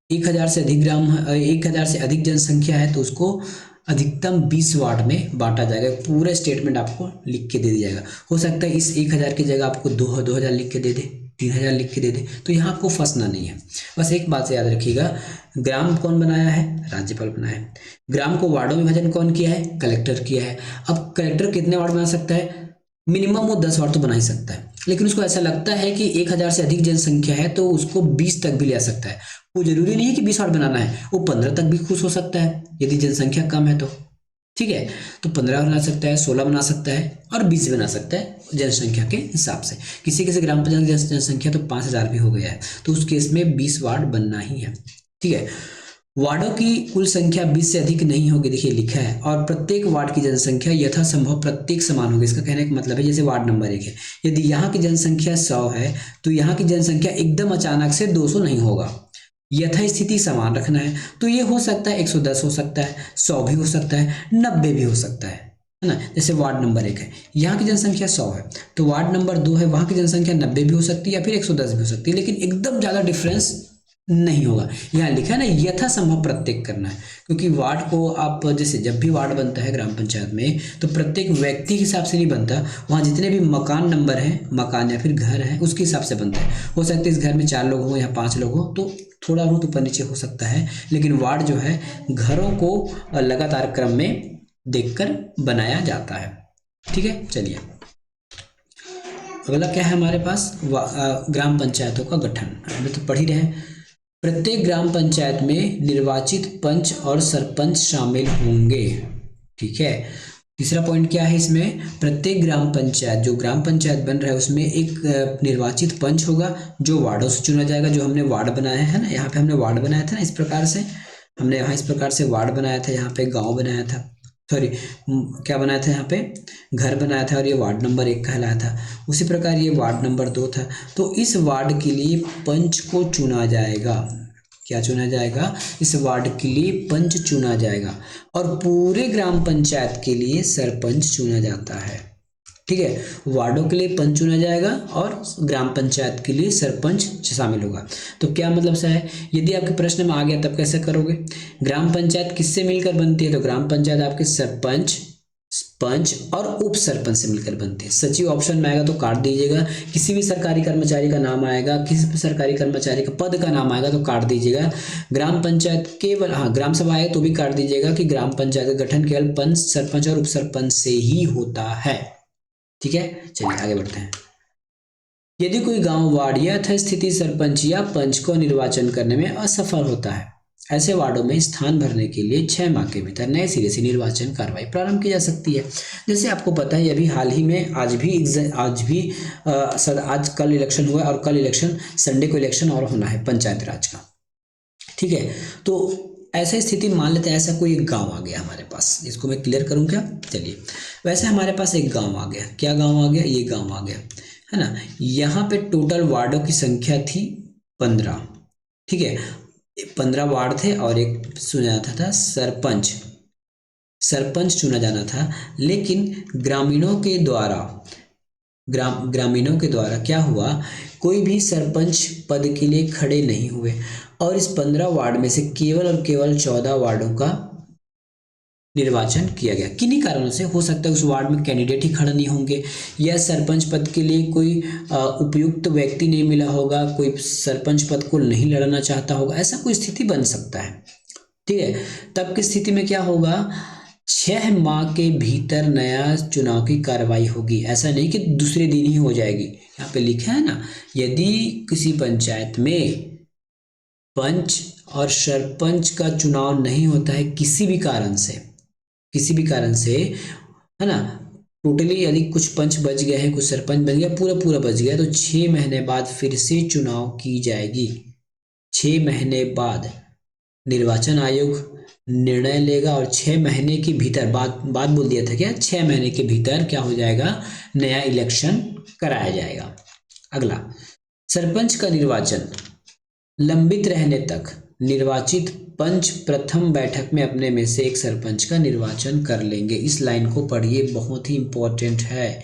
1000 से अधिक 1000 से अधिक जनसंख्या है तो उसको अधिकतम 20 वार्ड में बांटा जाएगा। पूरा स्टेटमेंट आपको लिख के दे दिया जाएगा। हो सकता है इस 1000 की जगह आपको 2000 लिख के दे दे, 3000 लिख के दे दे, तो यहाँ आपको फंसना नहीं है। बस एक बात से याद रखिएगा, ग्राम कौन बनाया है, राज्यपाल बनाया है। ग्राम को वार्डों में विभाजन कौन किया है, कलेक्टर किया है। अब कलेक्टर कितने वार्ड बना सकता है, मिनिमम वो 10 वार्ड तो बना ही सकता है, लेकिन उसको ऐसा लगता है कि 1000 से अधिक जनसंख्या है तो उसको 20 तक भी ले सकता है। वो जरूरी नहीं है कि 20 वार्ड बनाना है, वो 15 तक भी खुश हो सकता है यदि जनसंख्या कम है तो। ठीक है, तो 15 बना सकता है, 16 बना सकता है और 20 बना सकता है जनसंख्या के हिसाब से। किसी किसी ग्राम पंचायत की जनसंख्या तो 5000 भी हो गया है, तो उस केस में 20 वार्ड बनना ही है। ठीक है, वार्डों की कुल संख्या 20 से अधिक नहीं होगी, देखिए लिखा है, और प्रत्येक वार्ड की जनसंख्या यथासंभव प्रत्येक समान होगी। इसका कहने का मतलब है जैसे वार्ड नंबर 1 है, यदि यहाँ की जनसंख्या 100 है तो यहाँ की जनसंख्या एकदम अचानक से 200 नहीं होगा, यथास्थिति समान रखना है। तो ये हो सकता है 110 हो सकता है, 100 भी हो सकता है, 90 भी हो सकता है ना। जैसे वार्ड नंबर 1 है, यहाँ की जनसंख्या 100 है, तो वार्ड नंबर 2 है, वहाँ की जनसंख्या 90 भी हो सकती है या फिर 110 भी हो सकती है, लेकिन एकदम ज़्यादा डिफरेंस नहीं होगा। यहाँ लिखा है ना यथासंभव प्रत्येक करना है, क्योंकि वार्ड को आप जैसे जब भी वार्ड बनता है ग्राम पंचायत में तो प्रत्येक व्यक्ति के हिसाब से नहीं बनता, वहाँ जितने भी मकान नंबर हैं, मकान या फिर घर है, उसके हिसाब से बनता है। हो सकता है इस घर में 4 लोग हो या 5 लोग हो तो थोड़ा बहुत ऊपर नीचे हो सकता है, लेकिन वार्ड जो है घरों को लगातार क्रम में देखकर बनाया जाता है। ठीक है, चलिए अगला क्या है हमारे पास, ग्राम पंचायतों का गठन। हम तो पढ़ ही रहे हैं, प्रत्येक ग्राम पंचायत में निर्वाचित पंच और सरपंच शामिल होंगे। ठीक है, तीसरा पॉइंट क्या है इसमें, प्रत्येक ग्राम पंचायत, जो ग्राम पंचायत बन रहा है उसमें एक निर्वाचित पंच होगा जो वार्डों से चुना जाएगा। जो हमने वार्ड बनाया है ना, यहाँ पे हमने वार्ड बनाया था ना, इस प्रकार से हमने यहाँ इस प्रकार से वार्ड बनाया था, यहाँ पे गांव बनाया था, सॉरी क्या बनाया था, यहाँ पे घर बनाया था और ये वार्ड नंबर 1 कहलाया था। उसी प्रकार ये वार्ड नंबर 2 था। तो इस वार्ड के लिए पंच को चुना जाएगा। क्या चुना जाएगा, इस वार्ड के लिए पंच चुना जाएगा, और पूरे ग्राम पंचायत के लिए सरपंच चुना जाता है। ठीक है, वार्डों के लिए पंच चुना जाएगा और ग्राम पंचायत के लिए सरपंच शामिल होगा। तो क्या मतलब सा है, यदि आपके प्रश्न में आ गया तब कैसे करोगे, ग्राम पंचायत किससे मिलकर बनती है, तो ग्राम पंचायत आपके सरपंच, पंच और उप सरपंच से मिलकर बनते हैं। सचिव ऑप्शन में आएगा तो काट दीजिएगा, किसी भी सरकारी कर्मचारी का नाम आएगा, किसी भी सरकारी कर्मचारी का पद का नाम आएगा तो काट दीजिएगा। ग्राम पंचायत केवल, हाँ ग्राम सभा आए तो भी काट दीजिएगा कि ग्राम पंचायत का गठन केवल पंच, सरपंच और उप सरपंच से ही होता है। ठीक है, चलिए आगे बढ़ते हैं। यदि कोई गांव वार्ड या यथास्थिति सरपंच या पंच को निर्वाचन करने में असफल होता है, ऐसे वार्डों में स्थान भरने के लिए 6 माह के भीतर नए सिरे से निर्वाचन कार्रवाई प्रारंभ की जा सकती है। जैसे आपको पता है अभी हाल ही में आज कल इलेक्शन हुआ और कल इलेक्शन, संडे को इलेक्शन और होना है पंचायत राज का। ठीक है, तो ऐसा स्थिति मान लेते हैं, ऐसा कोई एक गांव आ गया हमारे पास, इसको मैं क्लियर करूं क्या, चलिए। वैसे हमारे पास एक गांव आ गया, क्या गांव आ गया, ये गांव आ गया, है ना। यहाँ पे टोटल वार्डों की संख्या थी 15। ठीक है, 15 वार्ड थे और एक चुना जाता था सरपंच, सरपंच चुना जाना था। लेकिन ग्रामीणों के द्वारा क्या हुआ, कोई भी सरपंच पद के लिए खड़े नहीं हुए, और इस 15 वार्ड में से केवल और केवल 14 वार्डों का निर्वाचन किया गया। किन्हीं कारणों से, हो सकता है उस वार्ड में कैंडिडेट ही खड़े नहीं होंगे, या सरपंच पद के लिए कोई उपयुक्त व्यक्ति नहीं मिला होगा, कोई सरपंच पद को नहीं लड़ना चाहता होगा, ऐसा कोई स्थिति बन सकता है। ठीक है, तब की स्थिति में क्या होगा, 6 माह के भीतर नया चुनाव की कार्रवाई होगी। ऐसा नहीं कि दूसरे दिन ही हो जाएगी, यहाँ पे लिखा है ना, यदि किसी पंचायत में पंच और सरपंच का चुनाव नहीं होता है किसी भी कारण से, है ना, टोटली यदि कुछ पंच बच गए हैं, कुछ सरपंच बच गया, पूरा पूरा बच गया, तो 6 महीने बाद फिर से चुनाव की जाएगी। 6 महीने बाद निर्वाचन आयोग निर्णय लेगा और 6 महीने के भीतर, बात बोल दिया था क्या, 6 महीने के भीतर क्या हो जाएगा, नया इलेक्शन कराया जाएगा। अगला, सरपंच का निर्वाचन लंबित रहने तक निर्वाचित पंच प्रथम बैठक में अपने में से एक सरपंच का निर्वाचन कर लेंगे। इस लाइन को पढ़िए, बहुत ही इंपॉर्टेंट है।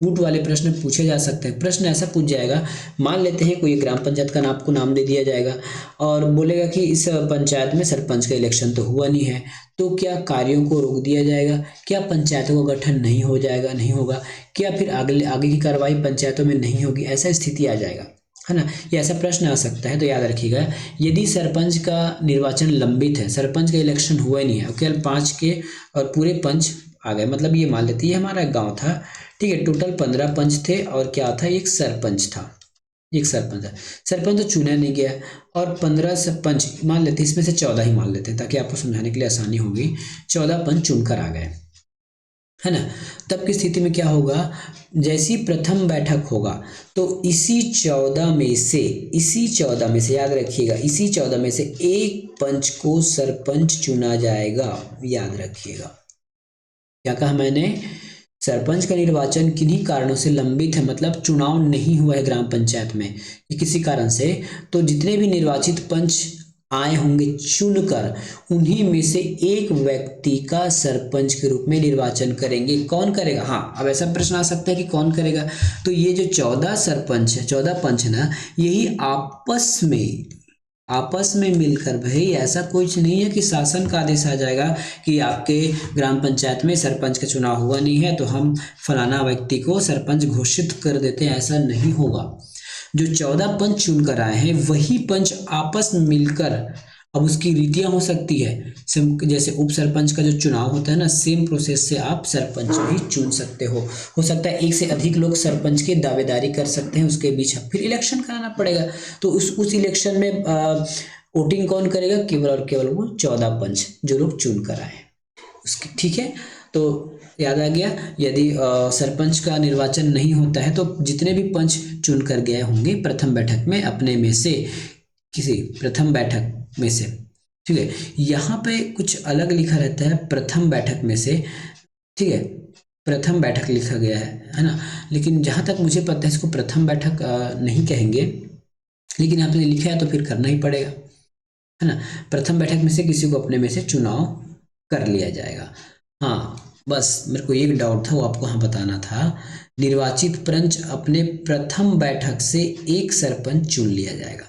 कूट वाले प्रश्न पूछे जा सकते हैं। प्रश्न ऐसा पूछ जाएगा, मान लेते हैं कोई ग्राम पंचायत का आपको नाम दे दिया जाएगा और बोलेगा कि इस पंचायत में सरपंच का इलेक्शन तो हुआ नहीं है, तो क्या कार्यों को रोक दिया जाएगा, क्या पंचायतों का गठन नहीं हो जाएगा, नहीं होगा, क्या फिर आगे की कार्रवाई पंचायतों में नहीं होगी, ऐसा स्थिति आ जाएगा, है ना। ये ऐसा प्रश्न आ सकता है। तो याद रखिएगा, यदि सरपंच का निर्वाचन लंबित है, सरपंच का इलेक्शन हुआ ही नहीं है, केवल 5 के और पूरे पंच आ गए, मतलब ये मान लेते ये हमारा गांव था, ठीक है, टोटल 15 पंच थे और क्या था, एक सरपंच था, एक सरपंच था, सरपंच तो चुना नहीं गया और 15 सरपंच मान लेते, इसमें से 14 ही मान लेते ताकि आपको समझाने के लिए आसानी होगी, 14 पंच चुनकर आ गए, है ना। तब की स्थिति में क्या होगा, जैसी प्रथम बैठक होगा तो इसी 14 में से याद रखिएगा, इसी 14 में से एक पंच को सरपंच चुना जाएगा। याद रखिएगा, क्या कहा मैंने, सरपंच का निर्वाचन किन्हीं कारणों से लंबित है, मतलब चुनाव नहीं हुआ है ग्राम पंचायत में किसी कारण से, तो जितने भी निर्वाचित पंच आए होंगे चुनकर, उन्हीं में से एक व्यक्ति का सरपंच के रूप में निर्वाचन करेंगे। कौन करेगा, हाँ, अब ऐसा प्रश्न आ सकता है कि कौन करेगा, तो ये जो 14 सरपंच है, 14 पंच है ना, यही आपस में मिलकर, भाई ऐसा कुछ नहीं है कि शासन का आदेश आ जाएगा कि आपके ग्राम पंचायत में सरपंच का चुनाव हुआ नहीं है तो हम फलाना व्यक्ति को सरपंच घोषित कर देते हैं, ऐसा नहीं होगा। जो 14 पंच चुनकर आए हैं वही पंच आपस में मिलकर, अब उसकी रीतियां हो सकती है, जैसे उप सरपंच का जो चुनाव होता है ना, सेम प्रोसेस से आप सरपंच भी चुन सकते हो सकता है एक से अधिक लोग सरपंच की दावेदारी कर सकते हैं, उसके बीच फिर इलेक्शन कराना पड़ेगा, तो उस इलेक्शन में वोटिंग कौन करेगा, केवल और केवल वो 14 पंच जो लोग चुन कर आए उसके, ठीक है। तो याद आ गया, यदि सरपंच का निर्वाचन नहीं होता है तो जितने भी पंच चुन कर गए होंगे प्रथम बैठक में, अपने में से किसी प्रथम बैठक में से, ठीक है। यहाँ पे कुछ अलग लिखा रहता है, प्रथम बैठक में से, ठीक है, प्रथम बैठक लिखा गया है ना, लेकिन जहाँ तक मुझे पता है इसको प्रथम बैठक नहीं कहेंगे, लेकिन यहाँ पे लिखा है तो फिर करना ही पड़ेगा, है ना। प्रथम बैठक में से किसी को अपने में से चुनाव कर लिया जाएगा। हाँ, बस मेरे को एक डाउट था, वो आपको हाँ बताना था, निर्वाचित पंच अपने प्रथम बैठक से एक सरपंच चुन लिया जाएगा,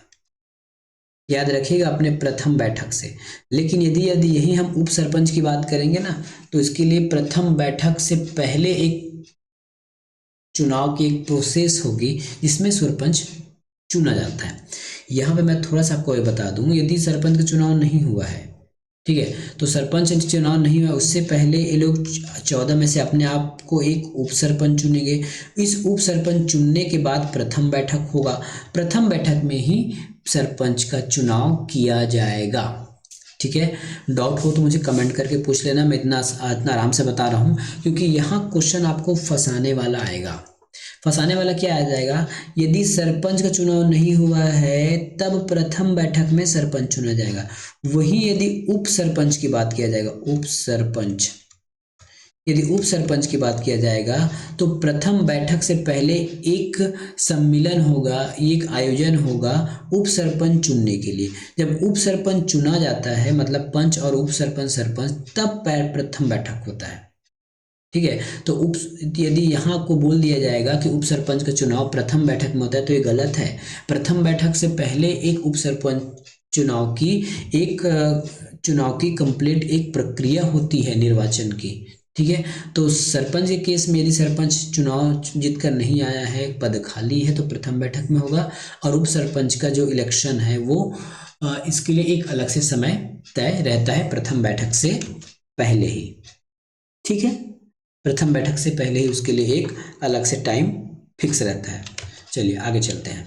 याद रखिएगा, अपने प्रथम बैठक से। लेकिन यदि यदि यही हम उप सरपंच की बात करेंगे ना, तो इसके लिए प्रथम बैठक से पहले एक चुनाव की एक प्रोसेस होगी जिसमें सरपंच चुना जाता है। यहाँ पे मैं थोड़ा सा आपको ये बता दूं, यदि सरपंच का चुनाव नहीं हुआ है, ठीक है, तो सरपंच चुनाव नहीं हुआ, उससे पहले ये लोग 14 में से अपने आप को एक उप सरपंच चुनेंगे। इस उप सरपंच चुनने के बाद प्रथम बैठक होगा, प्रथम बैठक में ही सरपंच का चुनाव किया जाएगा, ठीक है। डाउट हो तो मुझे कमेंट करके पूछ लेना, मैं इतना आराम से बता रहा हूँ क्योंकि यहाँ क्वेश्चन आपको फंसाने वाला आएगा। फंसाने वाला क्या आ जाएगा, यदि सरपंच का चुनाव नहीं हुआ है तब प्रथम बैठक में सरपंच चुना जाएगा, वही यदि उप सरपंच की बात किया जाएगा, यदि उप सरपंच की बात किया जाएगा तो प्रथम बैठक से पहले एक सम्मेलन होगा, एक आयोजन होगा उप सरपंच चुनने के लिए। जब उप सरपंच चुना जाता है, मतलब पंच और उप सरपंच तब प्रथम बैठक होता है, ठीक है। तो यदि यहाँ को बोल दिया जाएगा कि उप सरपंच का चुनाव प्रथम बैठक में होता है तो ये गलत है। प्रथम बैठक से पहले एक उप सरपंच चुनाव की कंप्लीट एक प्रक्रिया होती है निर्वाचन की, ठीक है। तो सरपंच के केस में यदि सरपंच चुनाव जीत कर नहीं आया है, पद खाली है, तो प्रथम बैठक में होगा, और उप सरपंच का जो इलेक्शन है वो इसके लिए एक अलग से समय तय रहता है प्रथम बैठक से पहले ही, ठीक है। प्रथम बैठक से पहले ही उसके लिए एक अलग से टाइम फिक्स रहता है। चलिए आगे चलते हैं।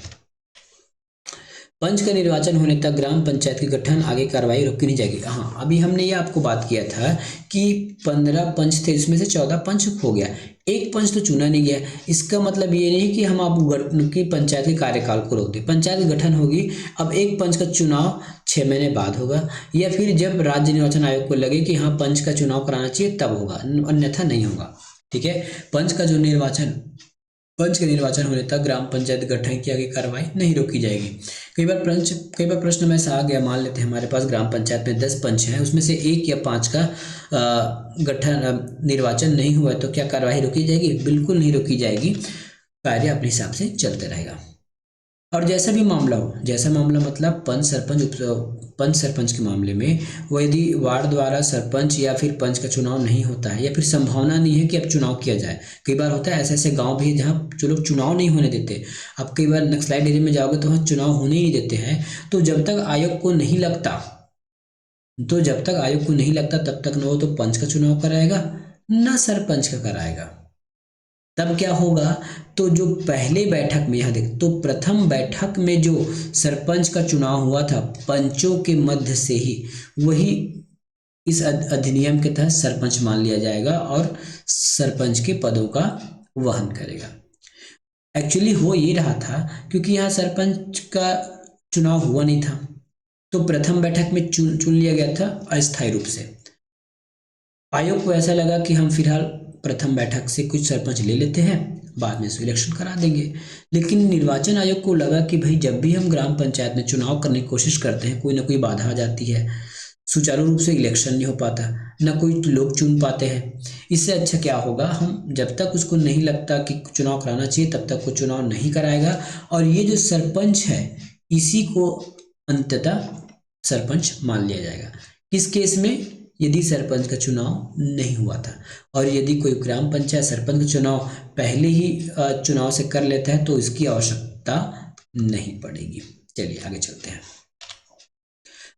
पंच का निर्वाचन होने तक ग्राम पंचायत की गठन आगे कार्रवाई रोकी नहीं जाएगी। हाँ, अभी हमने ये आपको बात किया था कि 15 पंच थे, इसमें से 14 पंच हो गया, एक पंच तो चुना नहीं गया। इसका मतलब ये नहीं कि हम आप की पंचायत के कार्यकाल को रोक दें। पंचायत गठन होगी, अब एक पंच का चुनाव 6 महीने बाद होगा, या फिर जब राज्य निर्वाचन आयोग को लगे कि हाँ पंच का चुनाव कराना चाहिए तब होगा, अन्यथा नहीं होगा। ठीक है, पंच के निर्वाचन होने तक ग्राम पंचायत गठन की आगे कार्रवाई नहीं रोकी जाएगी। कई बार प्रश्न में ऐसा आ गया, मान लेते हैं हमारे पास ग्राम पंचायत में 10 पंच हैं, उसमें से 1 या 5 का गठन निर्वाचन नहीं हुआ तो क्या कार्रवाई रोकी जाएगी? बिल्कुल नहीं रोकी जाएगी, कार्य अपने हिसाब से चलते रहेगा। और जैसा भी मामला हो, जैसा मामला मतलब पंच सरपंच के मामले में, वो यदि वार्ड द्वारा सरपंच या फिर पंच का चुनाव नहीं होता है, या फिर संभावना नहीं है कि अब चुनाव किया जाए। कई बार होता है ऐसे ऐसे गांव भी जहाँ जो लोग चुनाव नहीं होने देते। अब कई बार नक्सलाइट एरिया में जाओगे तो वहाँ चुनाव होने ही नहीं देते हैं। तो जब तक आयोग को नहीं लगता तब तक न वो तो पंच का चुनाव कराएगा न सरपंच का कराएगा। तब क्या होगा, तो जो पहले बैठक में, यहाँ देख, तो प्रथम बैठक में जो सरपंच का चुनाव हुआ था पंचों के मध्य से ही, वही इस अधिनियम के तहत सरपंच मान लिया जाएगा और सरपंच के पदों का वहन करेगा। एक्चुअली हो ये रहा था क्योंकि यहाँ सरपंच का चुनाव हुआ नहीं था, तो प्रथम बैठक में चुन लिया गया था अस्थायी रूप से। आयोग को ऐसा लगा कि हम फिलहाल प्रथम बैठक से कुछ सरपंच ले लेते हैं, बाद में इलेक्शन करा देंगे। लेकिन निर्वाचन आयोग को लगा कि भाई जब भी हम ग्राम पंचायत में चुनाव करने की कोशिश करते हैं, कोई ना कोई बाधा आ जाती है, सुचारू रूप से इलेक्शन नहीं हो पाता, ना कोई लोग चुन पाते हैं। इससे अच्छा क्या होगा, हम जब तक उसको नहीं लगता कि चुनाव कराना चाहिए तब तक वो चुनाव नहीं कराएगा, और ये जो सरपंच है इसी को अंततः सरपंच मान लिया जाएगा। किस केस में? यदि सरपंच का चुनाव नहीं हुआ था, और यदि कोई ग्राम पंचायत सरपंच का चुनाव पहले ही चुनाव से कर लेता है तो इसकी आवश्यकता नहीं पड़ेगी। चलिए आगे चलते हैं।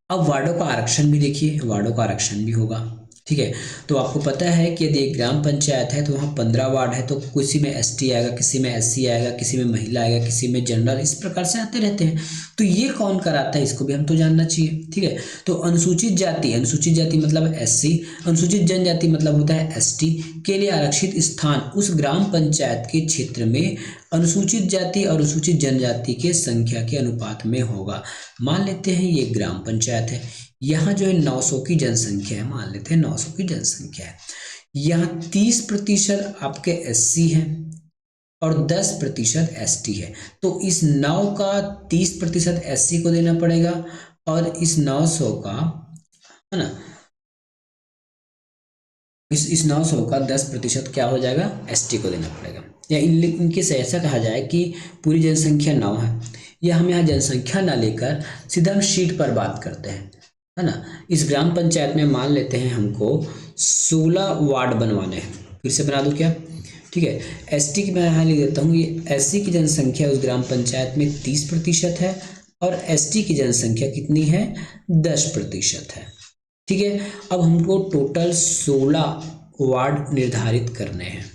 अब वार्डों का आरक्षण भी देखिए, वार्डों का आरक्षण भी होगा। ठीक है, तो आपको पता है कि यदि एक ग्राम पंचायत है तो वहाँ 15 वार्ड है, तो किसी में एसटी आएगा, किसी में एससी आएगा, किसी में महिला आएगा, किसी में जनरल, इस प्रकार से आते रहते हैं। तो ये कौन कराता है, इसको भी हम तो जानना चाहिए। ठीक है, तो अनुसूचित जाति मतलब एससी, अनुसूचित जनजाति मतलब होता है एसटी के लिए आरक्षित स्थान उस ग्राम पंचायत के क्षेत्र में अनुसूचित जाति और अनुसूचित जनजाति के संख्या के अनुपात में होगा। मान लेते हैं ये ग्राम पंचायत है, यहाँ जो है 900 की जनसंख्या है, मान लेते हैं 900 की जनसंख्या है, यहाँ 30% आपके एससी हैं और 10% एसटी है। तो इस 9 का 30% एससी को देना पड़ेगा, और इस 900 का, है ना, इस 900 का 10% क्या हो जाएगा, एसटी को देना पड़ेगा। या इनके से ऐसा कहा जाए कि पूरी जनसंख्या 9 है, या हम यहाँ जनसंख्या ना लेकर सीधा हम शीट पर बात करते हैं, है ना। इस ग्राम पंचायत में मान लेते हैं हमको 16 वार्ड बनवाने हैं, फिर से बना दूं क्या? ठीक है, एसटी की मैं यहाँ लिख देता हूँ, ये एससी की जनसंख्या उस ग्राम पंचायत में 30% है, और एसटी की जनसंख्या कितनी है, 10% है। ठीक है, अब हमको टोटल 16 वार्ड निर्धारित करने हैं।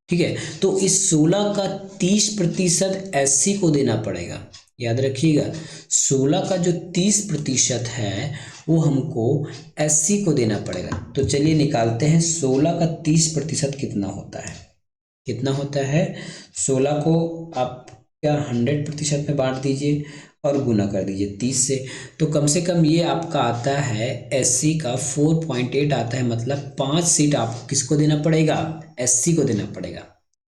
ठीक है, तो इस 16 का 30% एससी को देना पड़ेगा। याद रखिएगा, 16 का जो 30% है वो हमको एससी को देना पड़ेगा। तो चलिए निकालते हैं, 16 का 30% कितना होता है, 16 को आप क्या 100% में बांट दीजिए और गुना कर दीजिए 30 से, तो कम से कम ये आपका आता है एससी का 4.8 आता है, मतलब 5 सीट आपको किसको देना पड़ेगा, एससी को देना पड़ेगा।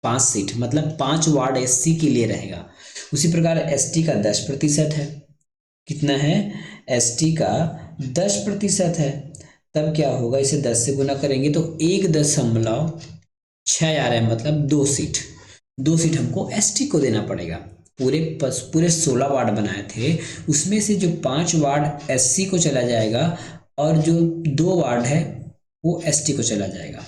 5 सीट मतलब 5 वार्ड एससी के लिए रहेगा। उसी प्रकार एसटी का 10% है, कितना है, एसटी का 10% है, तब क्या होगा, इसे 10 से गुना करेंगे तो 1.6 आ रहा है, मतलब 2 सीट हमको एसटी को देना पड़ेगा। पूरे 16 वार्ड बनाए थे, उसमें से जो 5 वार्ड एससी को चला जाएगा और जो 2 वार्ड है वो एसटी को चला जाएगा।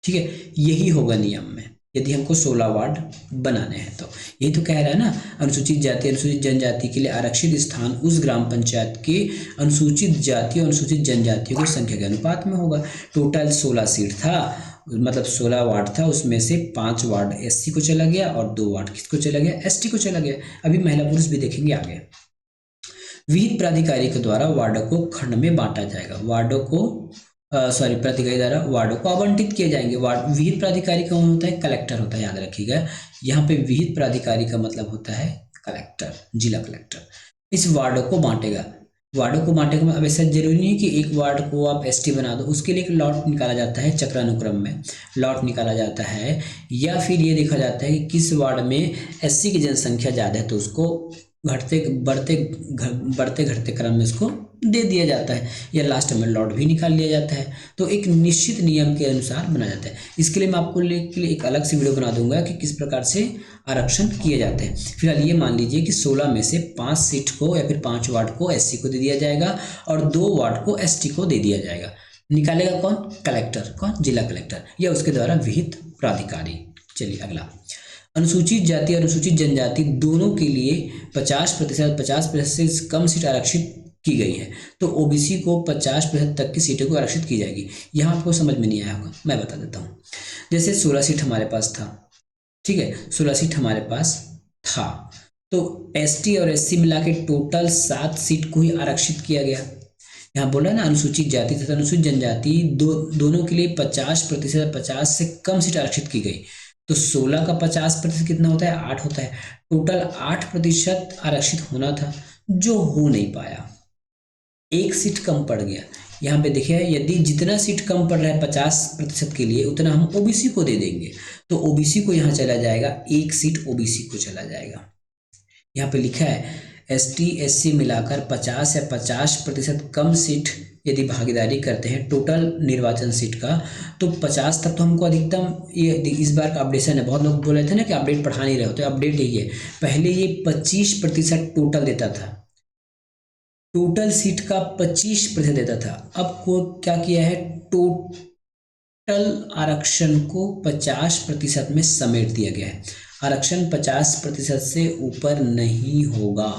ठीक है, यही होगा नियम में यदि हमको 16 वार्ड बनाने हैं। तो यही तो कह रहा है ना, अनुसूचित जाति अनुसूचित जनजाति के लिए आरक्षित स्थान उस ग्राम पंचायत के अनुसूचित जाति और अनुसूचित जनजातियों की संख्या के अनुपात में होगा। टोटल 16 सीट था, मतलब 16 वार्ड था, उसमें से 5 वार्ड एससी को चला गया और 2 वार्ड किसको चला गया, एसटी को चला गया। अभी महिला पुरुष भी देखेंगे आगे। विहित प्राधिकारी के द्वारा वार्डों को खंड में बांटा जाएगा। वार्डों को प्राधिकारी द्वारा वार्डों को आवंटित किए जाएंगे। वार्ड विहित प्राधिकारी कौन होता है? कलेक्टर होता है, याद रखिएगा। यहाँ पे विहित प्राधिकारी का मतलब होता है कलेक्टर, जिला कलेक्टर। इस वार्डों को बांटेगा। वार्डों को बांटेगा, अब ऐसा जरूरी नहीं है कि एक वार्ड को आप एसटी बना दो, उसके लिए एक लॉट निकाला जाता है, चक्रानुक्रम में लॉट निकाला जाता है, या फिर ये देखा जाता है कि किस वार्ड में एससी की जनसंख्या ज़्यादा है तो उसको बढ़ते घटते क्रम में उसको दे दिया जाता है, या लास्ट में लॉट भी निकाल लिया जाता है। तो एक निश्चित नियम के अनुसार बना जाता है। इसके लिए मैं आपको के लिए एक अलग से वीडियो बना दूंगा कि किस प्रकार से आरक्षण किए जाते हैं। फिलहाल ये मान लीजिए कि 16 में से 5 सीट को या फिर 5 वार्ड को एससी को दे दिया जाएगा और 2 वार्ड को एसटी को दे दिया जाएगा। निकालेगा कौन? कलेक्टर। कौन? जिला कलेक्टर, या उसके द्वारा विहित प्राधिकारी। चलिए अगला, अनुसूचित जाति और अनुसूचित जनजाति दोनों के लिए 50% से कम सीट आरक्षित की गई है, तो ओबीसी को 50% तक की सीटों को आरक्षित की जाएगी। यहाँ आपको समझ में नहीं आया होगा, मैं बता देता हूँ। जैसे 16 सीट हमारे पास था, ठीक है, 16 सीट हमारे पास था, तो एसटी और एससी मिला के टोटल 7 सीट को ही आरक्षित किया गया। यहाँ बोल रहा है ना, अनुसूचित जाति तथा अनुसूचित जनजाति दोनों के लिए 50% 50 से कम सीट आरक्षित की गई। तो 16 का 50% कितना होता है? 8 होता है। टोटल 8% आरक्षित होना था, जो हो नहीं पाया, एक सीट कम पड़ गया। यहाँ पे देखिए, यदि जितना सीट कम पड़ रहा है 50% के लिए, उतना हम ओबीसी को दे देंगे, तो ओबीसी को यहाँ चला जाएगा, एक सीट ओबीसी को चला जाएगा। यहाँ पे लिखा है एसटी एससी मिलाकर 50 या 50% कम सीट यदि भागीदारी करते हैं टोटल निर्वाचन सीट का, तो 50 तक तो हमको अधिकतम, ये इस बार का अपडेशन है। बहुत लोग बोल रहे थे ना कि अपडेट पढ़ा नहीं रहे हो, तो अपडेट यही है। पहले ये 25% टोटल देता था, टोटल सीट का 25% देता था। अब को क्या किया है? टोटल आरक्षण को 50% में समेट दिया गया है। आरक्षण 50% से ऊपर नहीं होगा,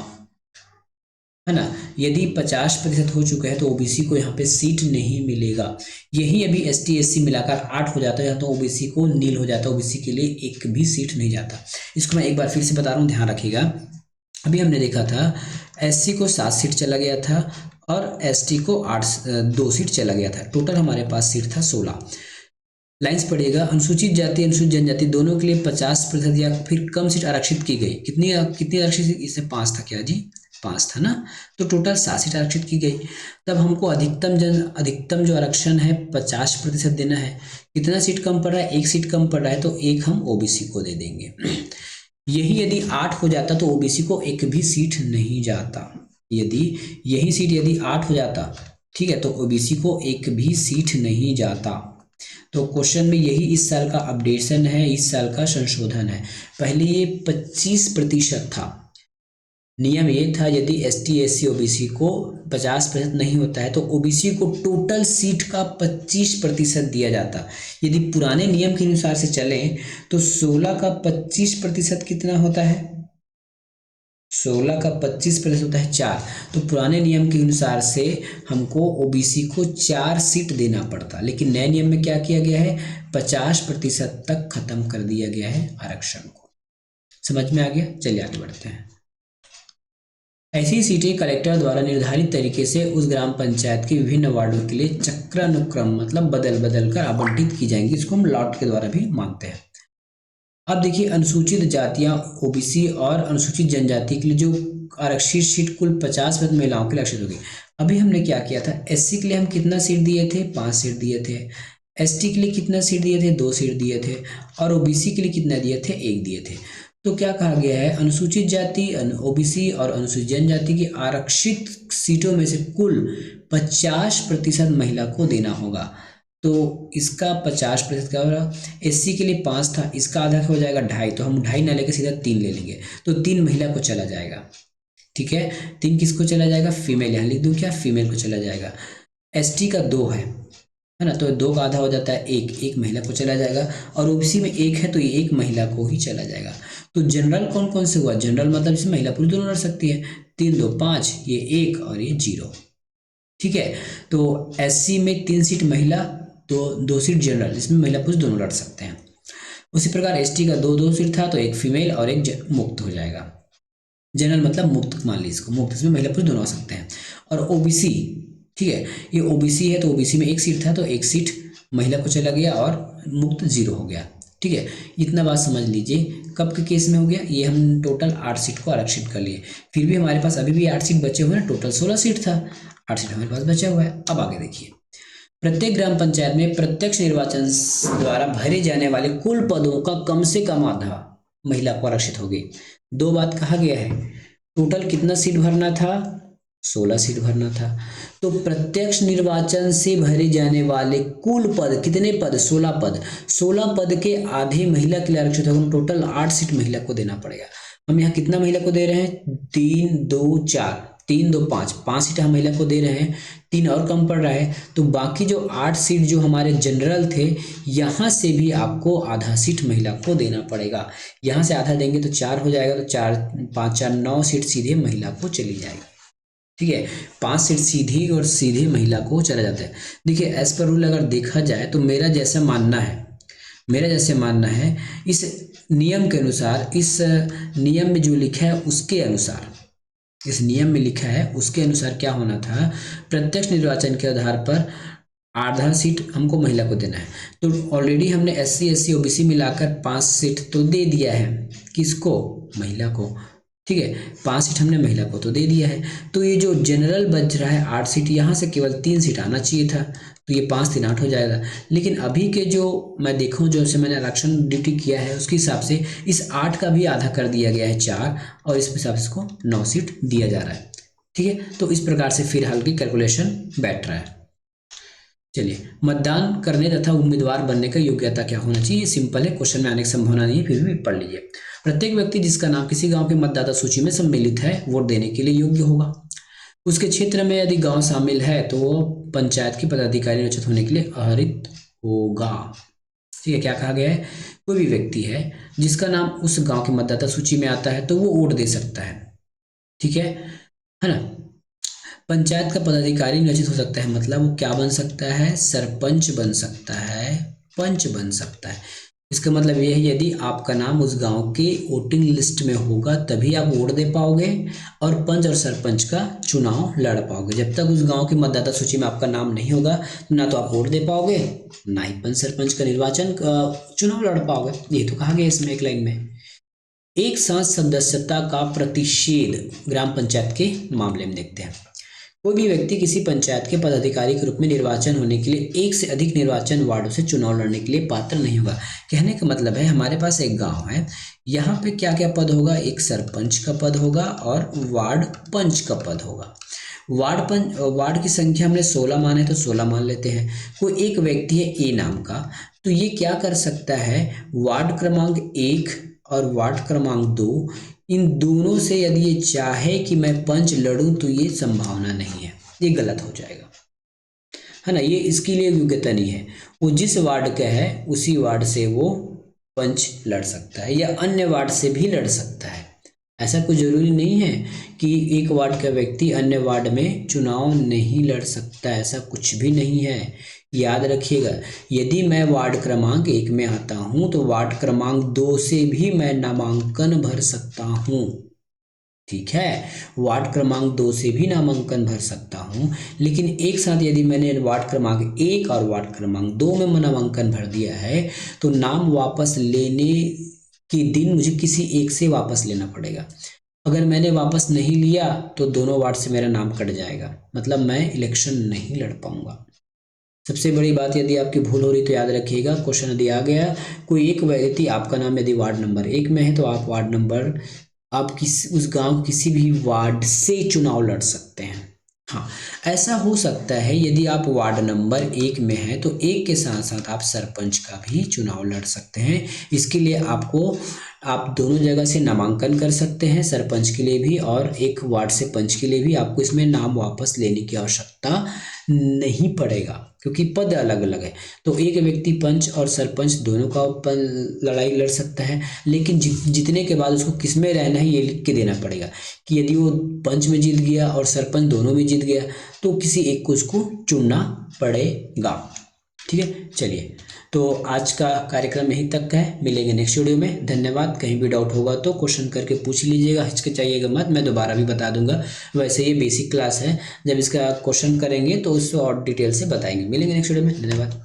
है ना। यदि 50% हो चुका है तो ओबीसी को यहाँ पे सीट नहीं मिलेगा। यही अभी एसटी एससी मिलाकर 8 हो जाता है तो ओबीसी को नील हो जाता है, ओबीसी के लिए एक भी सीट नहीं जाता। इसको मैं एक बार फिर से बता रहा हूँ, ध्यान रखिएगा। अभी हमने देखा था एससी को 7 सीट चला गया था और एसटी को 2 सीट चला गया था। टोटल हमारे पास सीट था 16। लाइन्स पढ़िएगा, अनुसूचित जाति अनुसूचित जनजाति दोनों के लिए 50% या फिर कम सीट आरक्षित की गई। कितनी आरक्षित? इससे 5 था क्या जी? 5 था ना, तो टोटल 7 सीट आरक्षित की गई। तब हमको अधिकतम जो आरक्षण है 50% देना है। कितना सीट कम पड़ रहा है? एक सीट कम पड़ रहा है, तो एक हम ओबीसी को दे देंगे। यही यदि 8 हो जाता तो ओबीसी को एक भी सीट नहीं जाता। यही सीट यदि 8 हो जाता, ठीक है, तो ओबीसी को एक भी सीट नहीं जाता। तो क्वेश्चन में यही इस साल का अपडेशन है, इस साल का संशोधन है। पहले ये 25% था। नियम ये था यदि एसटी एससी ओबीसी को 50% नहीं होता है तो ओबीसी को टोटल सीट का 25% दिया जाता। यदि पुराने नियम के अनुसार से चलें तो 16 का 25% कितना होता है? 16 का 25% होता है 4। तो पुराने नियम के अनुसार से हमको ओबीसी को 4 सीट देना पड़ता, लेकिन नए नियम में क्या किया गया है? 50% तक खत्म कर दिया गया है आरक्षण को। समझ में आ गया? चलिए आगे बढ़ते हैं। ऐसी सीटें कलेक्टर द्वारा निर्धारित तरीके से उस ग्राम पंचायत के विभिन्न वार्डों के लिए चक्रानुक्रम मतलब बदल कर आवंटित की जाएंगी। इसको हम लॉट के द्वारा भी मानते हैं। अब देखिए, अनुसूचित जातियां ओबीसी और अनुसूचित जनजाति के लिए जो आरक्षित सीट कुल 50% महिलाओं के लिए आरक्षित होगी। अभी हमने क्या किया था? एससी के लिए हम कितना सीट दिए थे? 5 सीट दिए थे। एसटी के लिए कितना सीट दिए थे? 2 सीट दिए थे। और ओबीसी के लिए कितना दिए थे? 1 दिए थे। तो क्या कहा गया है? अनुसूचित जाति ओबीसी और अनुसूचित जनजाति की आरक्षित सीटों में से कुल 50% महिला को देना होगा। तो इसका 50% क्या हो रहा? एससी के लिए 5 था, इसका आधा हो जाएगा 2.5, तो हम 2.5 ना लेकर सीधा 3 ले लेंगे, तो 3 महिला को चला जाएगा। ठीक है, 3 किसको चला जाएगा? फीमेल। यहाँ लिख दूँ क्या? फीमेल को चला जाएगा। एसटी का 2 है ना, तो 2 का आधा हो जाता है 1 महिला को चला जाएगा। और ओबीसी में 1 है तो ये 1 महिला को ही चला जाएगा। तो जनरल कौन कौन से हुआ? जनरल मतलब इसमें महिला पुरुष दोनों लड़ सकती है। 3 2 5, ये 1 और ये 0। ठीक है, तो एससी में 3 सीट महिला तो 2 सीट जनरल, इसमें महिला पुरुष दोनों लड़ सकते हैं। उसी प्रकार एसटी का 2 सीट था तो 1 फीमेल और 1 मुक्त हो जाएगा। जनरल मतलब मुक्त, मान लीजिए इसको मुक्त, इसमें महिला पुरुष दोनों आ सकते हैं। और ओबीसी, ठीक है, ये ओबीसी है तो ओबीसी में एक सीट था तो एक सीट महिला को चला गया और मुक्त 0 हो गया। ठीक है, इतना बात समझ लीजिए। कब के केस में हो गया, ये हम टोटल 8 सीट को आरक्षित कर लिए, फिर भी हमारे पास अभी भी 8 सीट बचे हुए हैं, टोटल 16 सीट था, 8 सीट हमारे पास बचा हुआ है। अब आगे देखिए, प्रत्येक ग्राम पंचायत में प्रत्यक्ष निर्वाचन द्वारा भरे जाने वाले कुल पदों का कम से कम आधा महिला को आरक्षित होगी। दो बात कहा गया है, टोटल कितना सीट भरना था, 16 सीट भरना था। तो प्रत्यक्ष निर्वाचन से भरे जाने वाले कुल पद कितने पद, 16 पद, 16 पद के आधे महिला के लिए आरक्षित होगा। टोटल 8 सीट महिला को देना पड़ेगा। हम यहाँ कितना महिला को दे रहे हैं, 3 2 4, 3 2 5, 5 सीट हम महिला को दे रहे हैं, 3 और कम पड़ रहा है, तो बाकी जो 8 सीट जो हमारे जनरल थे, यहाँ से भी आपको आधा सीट महिला को देना पड़ेगा। यहाँ से आधा देंगे तो 4 हो जाएगा, तो 4 5 4 9 सीट सीधे महिला को चली जाएगी। ठीक है, 5 सीट सीधी और सीधे महिला को चला जाता है। देखिए एज पर रूल अगर देखा जाए तो मेरा जैसे मानना है इस नियम के अनुसार, इस नियम में जो लिखा है उसके अनुसार, इस नियम में लिखा है उसके अनुसार क्या होना था, प्रत्यक्ष निर्वाचन के आधार पर आधा सीट हमको महिला को देना है। तो ऑलरेडी हमने SC SC OBC मिलाकर 5 सीट तो दे दिया है, किसको, महिला को। ठीक है, 5 सीट हमने महिला को तो दे दिया है, तो ये जो जनरल बच रहा है 8 सीट, यहाँ से केवल 3 सीट आना चाहिए था, तो ये 5 3 8 हो जाएगा। लेकिन अभी के जो मैं देखूँ, जो से मैंने आरक्षण ड्यूटी किया है उसके हिसाब से इस 8 का भी आधा कर दिया गया है 4, और इस हिसाब से इसको 9 सीट दिया जा रहा है। ठीक है, तो इस प्रकार से फिलहाल की कैलकुलेशन बैठ रहा है। चलिए, मतदान करने तथा उम्मीदवार बनने का योग्यता क्या होना चाहिए, सिंपल है, क्वेश्चन में आने की संभावना नहीं है, फिर भी पढ़ लीजिए। प्रत्येक व्यक्ति जिसका नाम किसी गांव के मतदाता सूची में सम्मिलित है वोट देने के लिए योग्य होगा। उसके क्षेत्र में यदि गांव शामिल है तो वो पंचायत के पदाधिकारी निर्वाचित होने के लिए अर्हत होगा। ठीक है, क्या कहा गया है, कोई भी व्यक्ति है जिसका नाम उस गांव के मतदाता सूची में आता है तो वो वोट दे सकता है। ठीक है ना। पंचायत का पदाधिकारी निर्वाचित हो सकता है, मतलब वो क्या बन सकता है, सरपंच बन सकता है, पंच बन सकता है। इसका मतलब ये है यदि आपका नाम उस गांव के वोटिंग लिस्ट में होगा तभी आप वोट दे पाओगे और पंच और सरपंच का चुनाव लड़ पाओगे। जब तक उस गांव की मतदाता सूची में आपका नाम नहीं होगा ना तो आप वोट दे पाओगे, ना ही पंच सरपंच का निर्वाचन चुनाव लड़ पाओगे। ये तो कहा गया इसमें एक लाइन में। एक साथ सदस्यता का प्रतिषेध ग्राम पंचायत के मामले में देखते हैं। कोई भी व्यक्ति किसी पंचायत के पदाधिकारी के रूप में निर्वाचन होने के लिए एक से अधिक निर्वाचन वार्डों से चुनाव लड़ने के लिए पात्र नहीं होगा। कहने का मतलब है हमारे पास एक गांव है, यहाँ पे क्या क्या पद होगा, एक सरपंच का पद होगा और वार्ड पंच का पद होगा। वार्ड की संख्या हमने 16 माने तो 16 मान लेते हैं। कोई एक व्यक्ति है ए नाम का, तो ये क्या कर सकता है, वार्ड क्रमांक 1 और वार्ड क्रमांक 2, इन दोनों से यदि ये चाहे कि मैं पंच लड़ूं तो ये संभावना नहीं है, ये गलत हो जाएगा, है ना। ये इसके लिए योग्यता नहीं है। वो जिस वार्ड का है उसी वार्ड से वो पंच लड़ सकता है या अन्य वार्ड से भी लड़ सकता है। ऐसा कोई जरूरी नहीं है कि एक वार्ड का व्यक्ति अन्य वार्ड में चुनाव नहीं लड़ सकता, ऐसा कुछ भी नहीं है। याद रखिएगा, यदि मैं वार्ड क्रमांक 1 में आता हूं तो वार्ड क्रमांक 2 से भी मैं नामांकन भर सकता हूं। ठीक है, वार्ड क्रमांक 2 से भी नामांकन भर सकता हूं, लेकिन एक साथ यदि मैंने वार्ड क्रमांक 1 और वार्ड क्रमांक 2 में नामांकन भर दिया है तो नाम वापस लेने के दिन मुझे किसी एक से वापस लेना पड़ेगा। अगर मैंने वापस नहीं लिया तो दोनों वार्ड से मेरा नाम कट जाएगा, मतलब मैं इलेक्शन नहीं लड़ पाऊंगा। सबसे बड़ी बात, यदि आपकी भूल हो रही तो याद रखिएगा, क्वेश्चन यदि आ गया कोई एक व्यक्ति, आपका नाम यदि वार्ड नंबर 1 में है तो आप उस गांव किसी भी वार्ड से चुनाव लड़ सकते हैं। हाँ, ऐसा हो सकता है यदि आप वार्ड नंबर 1 में हैं तो 1 के साथ साथ आप सरपंच का भी चुनाव लड़ सकते हैं। इसके लिए आप दोनों जगह से नामांकन कर सकते हैं, सरपंच के लिए भी और एक वार्ड से पंच के लिए भी। आपको इसमें नाम वापस लेने की आवश्यकता नहीं पड़ेगा क्योंकि पद अलग अलग है। तो एक व्यक्ति पंच और सरपंच दोनों का लड़ाई लड़ सकता है, लेकिन जीतने के बाद उसको किस में रहना है ये लिख के देना पड़ेगा कि यदि वो पंच में जीत गया और सरपंच दोनों में जीत गया तो किसी एक को उसको चुनना पड़ेगा। ठीक है, चलिए तो आज का कार्यक्रम यहीं तक है, मिलेंगे नेक्स्ट वीडियो में। धन्यवाद। कहीं भी डाउट होगा तो क्वेश्चन करके पूछ लीजिएगा, हिचकिचाइएगा मत, मैं दोबारा भी बता दूंगा। वैसे ये बेसिक क्लास है, जब इसका क्वेश्चन करेंगे तो उसको और डिटेल से बताएंगे। मिलेंगे नेक्स्ट वीडियो में। धन्यवाद।